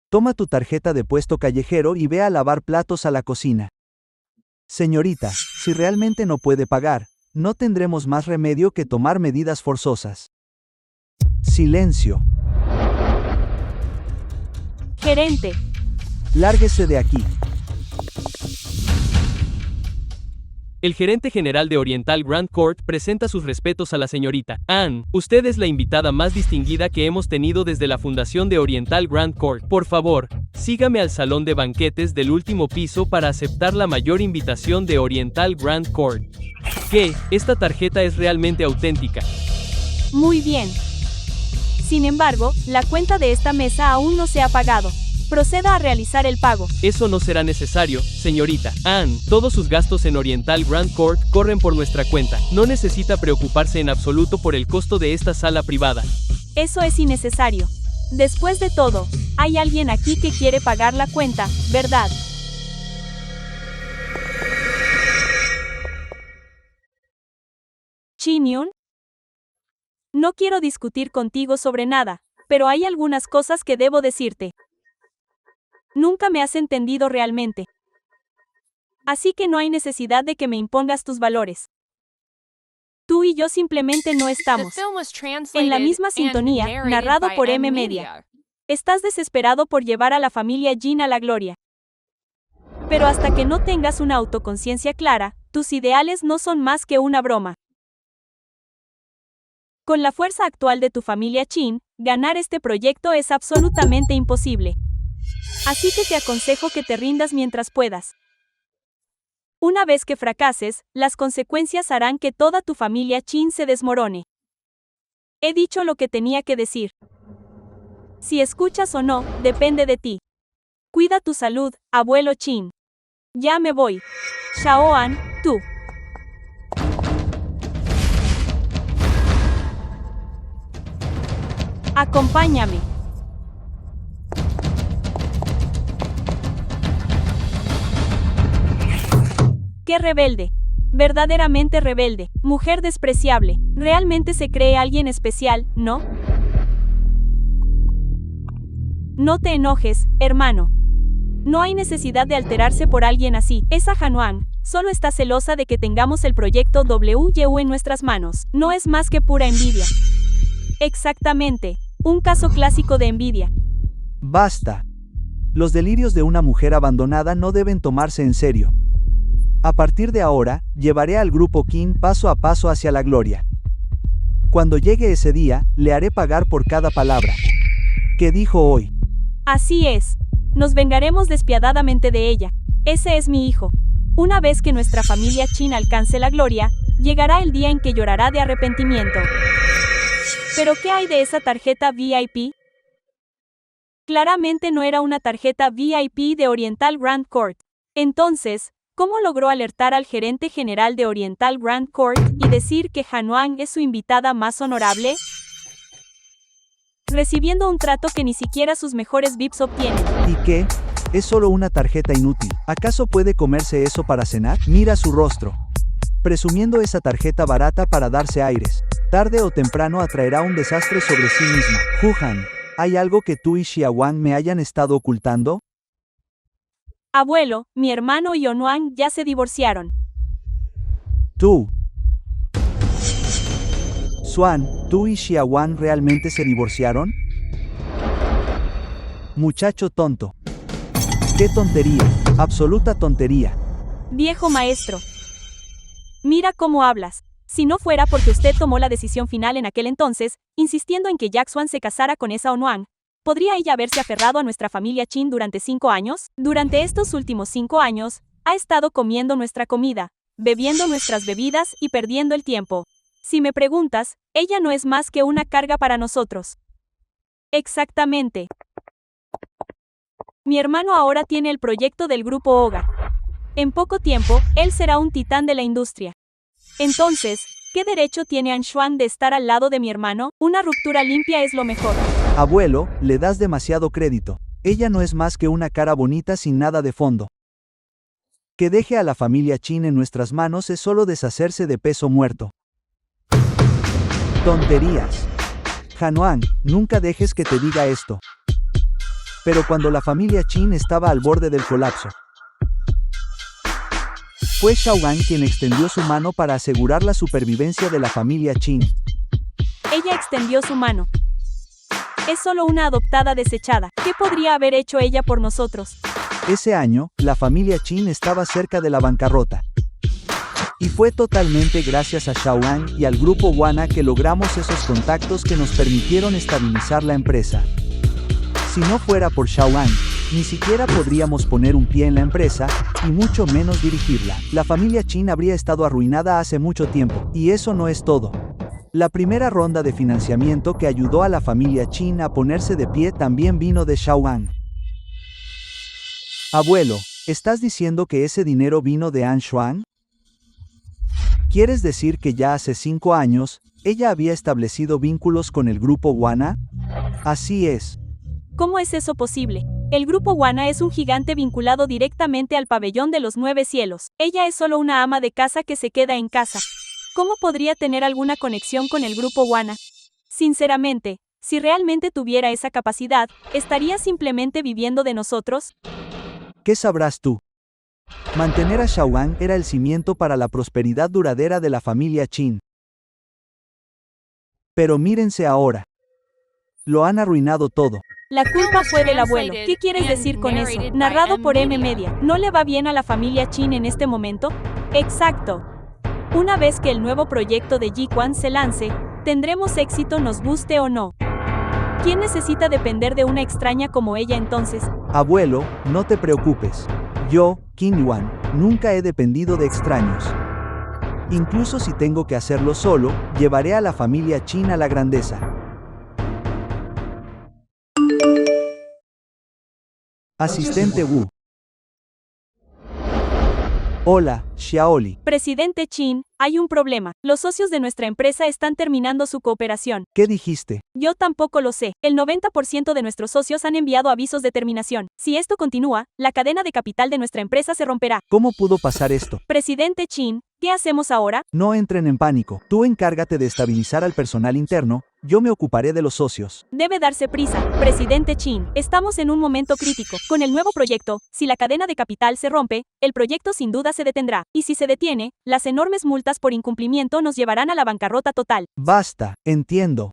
Toma tu tarjeta de puesto callejero y ve a lavar platos a la cocina. Señorita, si realmente no puede pagar, no tendremos más remedio que tomar medidas forzosas. Silencio. Gerente. Lárguese de aquí. El gerente general de Oriental Grand Court presenta sus respetos a la señorita Anne. Usted es la invitada más distinguida que hemos tenido desde la fundación de Oriental Grand Court. Por favor, sígame al salón de banquetes del último piso para aceptar la mayor invitación de Oriental Grand Court. ¿Qué? Esta tarjeta es realmente auténtica. Muy bien. Sin embargo, la cuenta de esta mesa aún no se ha pagado. Proceda a realizar el pago. Eso no será necesario, señorita Anne. Todos sus gastos en Oriental Grand Court corren por nuestra cuenta. No necesita preocuparse en absoluto por el costo de esta sala privada. Eso es innecesario. Después de todo, hay alguien aquí que quiere pagar la cuenta, ¿verdad? Chin-Yun, no quiero discutir contigo sobre nada, pero hay algunas cosas que debo decirte. Nunca me has entendido realmente. Así que no hay necesidad de que me impongas tus valores. Tú y yo simplemente no estamos en la misma sintonía, narrado por M Media. Estás desesperado por llevar a la familia Jin a la gloria. Pero hasta que no tengas una autoconciencia clara, tus ideales no son más que una broma. Con la fuerza actual de tu familia Chin, ganar este proyecto es absolutamente imposible. Así que te aconsejo que te rindas mientras puedas. Una vez que fracases, las consecuencias harán que toda tu familia Chin se desmorone. He dicho lo que tenía que decir. Si escuchas o no, depende de ti. Cuida tu salud, abuelo Chin. Ya me voy. Shaoan, tú. Acompáñame. ¡Qué rebelde! Verdaderamente rebelde, mujer despreciable. Realmente se cree alguien especial, ¿no? No te enojes, hermano. No hay necesidad de alterarse por alguien así. Esa Hanuan solo está celosa de que tengamos el proyecto WYU en nuestras manos. No es más que pura envidia. Exactamente. Un caso clásico de envidia. Basta. Los delirios de una mujer abandonada no deben tomarse en serio. A partir de ahora, llevaré al grupo Qin paso a paso hacia la gloria. Cuando llegue ese día, le haré pagar por cada palabra que dijo hoy. Así es. Nos vengaremos despiadadamente de ella. Ese es mi hijo. Una vez que nuestra familia Chin alcance la gloria, llegará el día en que llorará de arrepentimiento. ¿Pero qué hay de esa tarjeta VIP? Claramente no era una tarjeta VIP de Oriental Grand Court. Entonces, ¿cómo logró alertar al gerente general de Oriental Grand Court y decir que Hanuan es su invitada más honorable? Recibiendo un trato que ni siquiera sus mejores VIPs obtienen. ¿Y qué? Es solo una tarjeta inútil. ¿Acaso puede comerse eso para cenar? Mira su rostro. Presumiendo esa tarjeta barata para darse aires. Tarde o temprano atraerá un desastre sobre sí misma. Juhan, ¿hay algo que tú y Xiaowan me hayan estado ocultando? Abuelo, mi hermano y Onuan ya se divorciaron. Tú. Swan, ¿tú y Xiaowan realmente se divorciaron? Muchacho tonto. ¡Qué tontería! Absoluta tontería. Viejo maestro. Mira cómo hablas. Si no fuera porque usted tomó la decisión final en aquel entonces, insistiendo en que Jack Swan se casara con esa Onuan, ¿podría ella haberse aferrado a nuestra familia Chin durante 5 años? Durante estos últimos 5 años, ha estado comiendo nuestra comida, bebiendo nuestras bebidas y perdiendo el tiempo. Si me preguntas, ella no es más que una carga para nosotros. Exactamente. Mi hermano ahora tiene el proyecto del grupo Oga. En poco tiempo, él será un titán de la industria. Entonces, ¿qué derecho tiene Anshuan de estar al lado de mi hermano? Una ruptura limpia es lo mejor. Abuelo, le das demasiado crédito. Ella no es más que una cara bonita sin nada de fondo. Que deje a la familia Chin en nuestras manos es solo deshacerse de peso muerto. Tonterías. Hanuan, nunca dejes que te diga esto. Pero cuando la familia Chin estaba al borde del colapso, fue Shaogan quien extendió su mano para asegurar la supervivencia de la familia Chin. Ella extendió su mano. Es solo una adoptada desechada. ¿Qué podría haber hecho ella por nosotros? Ese año, la familia Chin estaba cerca de la bancarrota. Y fue totalmente gracias a Xiaoan y al grupo Wana que logramos esos contactos que nos permitieron estabilizar la empresa. Si no fuera por Xiaoan, ni siquiera podríamos poner un pie en la empresa, y mucho menos dirigirla. La familia Qin habría estado arruinada hace mucho tiempo, y eso no es todo. La primera ronda de financiamiento que ayudó a la familia Qin a ponerse de pie también vino de Xiaoan. Abuelo, ¿estás diciendo que ese dinero vino de An Xuan? ¿Quieres decir que ya hace 5 años, ella había establecido vínculos con el grupo Wana? Así es. ¿Cómo es eso posible? El grupo Wana es un gigante vinculado directamente al pabellón de los 9 cielos. Ella es solo una ama de casa que se queda en casa. ¿Cómo podría tener alguna conexión con el grupo Wana? Sinceramente, si realmente tuviera esa capacidad, ¿estaría simplemente viviendo de nosotros? ¿Qué sabrás tú? Mantener a Xiaoan era el cimiento para la prosperidad duradera de la familia Qin. Pero mírense ahora. Lo han arruinado todo. La culpa fue del abuelo. ¿Qué quieres decir con eso? Narrado por M Media. ¿No le va bien a la familia Qin en este momento? Exacto. Una vez que el nuevo proyecto de Jiquan se lance, tendremos éxito nos guste o no. ¿Quién necesita depender de una extraña como ella entonces? Abuelo, no te preocupes. Yo, Qin Yuan, nunca he dependido de extraños. Incluso si tengo que hacerlo solo, llevaré a la familia Qin a la grandeza. Asistente Wu. Hola, Xiaoli. Presidente Qin, hay un problema. Los socios de nuestra empresa están terminando su cooperación. ¿Qué dijiste? Yo tampoco lo sé. El 90% de nuestros socios han enviado avisos de terminación. Si esto continúa, la cadena de capital de nuestra empresa se romperá. ¿Cómo pudo pasar esto? Presidente Qin, ¿qué hacemos ahora? No entren en pánico. Tú encárgate de estabilizar al personal interno, yo me ocuparé de los socios. Debe darse prisa, Presidente Qin. Estamos en un momento crítico. Con el nuevo proyecto, si la cadena de capital se rompe, el proyecto sin duda se detendrá. Y si se detiene, las enormes multas por incumplimiento nos llevarán a la bancarrota total. Basta, entiendo.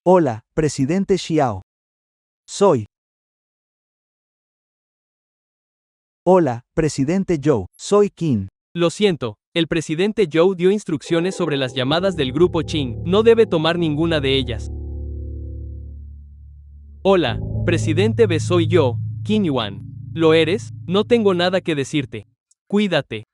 Hola, Presidente Xiao. Soy. Hola, Presidente Zhou. Soy Qin. Lo siento, el presidente Zhou dio instrucciones sobre las llamadas del grupo Qin. No debe tomar ninguna de ellas. Hola, presidente B, soy yo, Qin Yuan. ¿Lo eres? No tengo nada que decirte. Cuídate.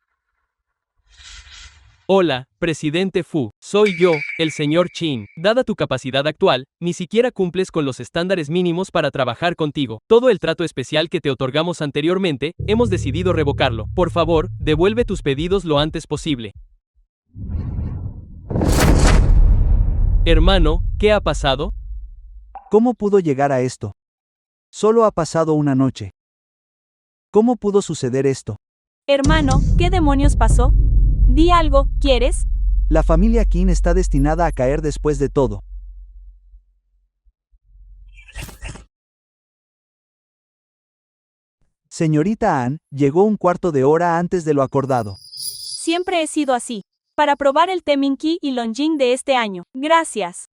Hola, presidente Fu. Soy yo, el señor Qin. Dada tu capacidad actual, ni siquiera cumples con los estándares mínimos para trabajar contigo. Todo el trato especial que te otorgamos anteriormente, hemos decidido revocarlo. Por favor, devuelve tus pedidos lo antes posible. Hermano, ¿qué ha pasado? ¿Cómo pudo llegar a esto? Solo ha pasado una noche. ¿Cómo pudo suceder esto? Hermano, ¿qué demonios pasó? Di algo, ¿quieres? La familia Qin está destinada a caer después de todo. Señorita An, llegó un cuarto de hora antes de lo acordado. Siempre he sido así. Para probar el Teminki y Longjing de este año. Gracias.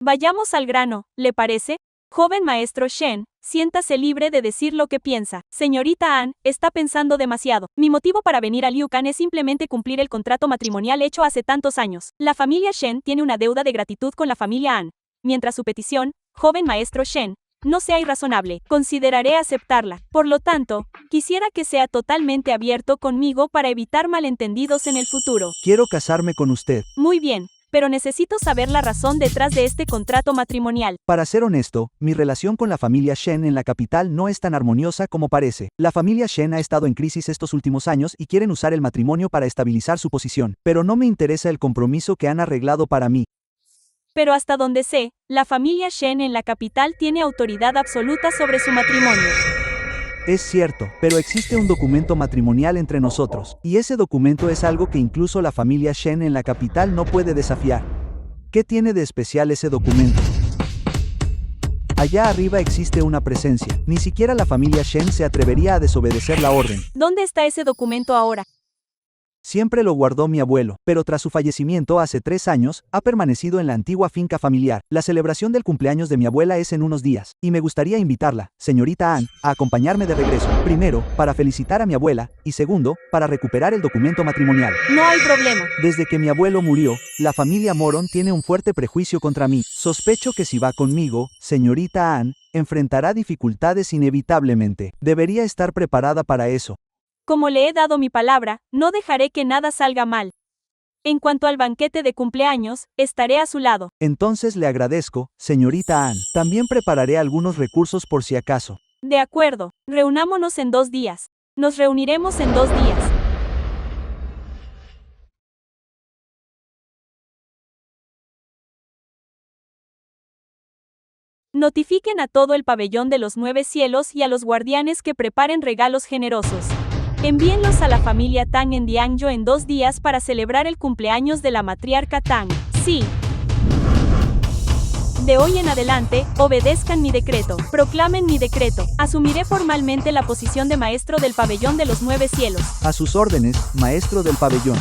Vayamos al grano, ¿le parece? Joven maestro Shen, siéntase libre de decir lo que piensa. Señorita An, está pensando demasiado. Mi motivo para venir a Liukan es simplemente cumplir el contrato matrimonial hecho hace tantos años. La familia Shen tiene una deuda de gratitud con la familia An. Mientras su petición, joven maestro Shen, no sea irrazonable, consideraré aceptarla. Por lo tanto, quisiera que sea totalmente abierto conmigo para evitar malentendidos en el futuro. Quiero casarme con usted. Muy bien. Pero necesito saber la razón detrás de este contrato matrimonial. Para ser honesto, mi relación con la familia Shen en la capital no es tan armoniosa como parece. La familia Shen ha estado en crisis estos últimos años y quieren usar el matrimonio para estabilizar su posición. Pero no me interesa el compromiso que han arreglado para mí. Pero hasta donde sé, la familia Shen en la capital tiene autoridad absoluta sobre su matrimonio. Es cierto, pero existe un documento matrimonial entre nosotros, y ese documento es algo que incluso la familia Shen en la capital no puede desafiar. ¿Qué tiene de especial ese documento? Allá arriba existe una presencia, ni siquiera la familia Shen se atrevería a desobedecer la orden. ¿Dónde está ese documento ahora? Siempre lo guardó mi abuelo, pero tras su fallecimiento hace 3 años, ha permanecido en la antigua finca familiar. La celebración del cumpleaños de mi abuela es en unos días, y me gustaría invitarla, señorita Ann, a acompañarme de regreso. Primero, para felicitar a mi abuela, y segundo, para recuperar el documento matrimonial. No hay problema. Desde que mi abuelo murió, la familia Moron tiene un fuerte prejuicio contra mí. Sospecho que si va conmigo, señorita Ann, enfrentará dificultades inevitablemente. Debería estar preparada para eso. Como le he dado mi palabra, no dejaré que nada salga mal. En cuanto al banquete de cumpleaños, estaré a su lado. Entonces le agradezco, señorita Ann. También prepararé algunos recursos por si acaso. De acuerdo, reunámonos en 2 días. Nos reuniremos en 2 días. Notifiquen a todo el pabellón de los 9 cielos y a los guardianes que preparen regalos generosos. Envíenlos a la familia Tang en Dianzhou en 2 días para celebrar el cumpleaños de la matriarca Tang. Sí. De hoy en adelante, obedezcan mi decreto, proclamen mi decreto. Asumiré formalmente la posición de maestro del pabellón de los 9 cielos. A sus órdenes, maestro del pabellón.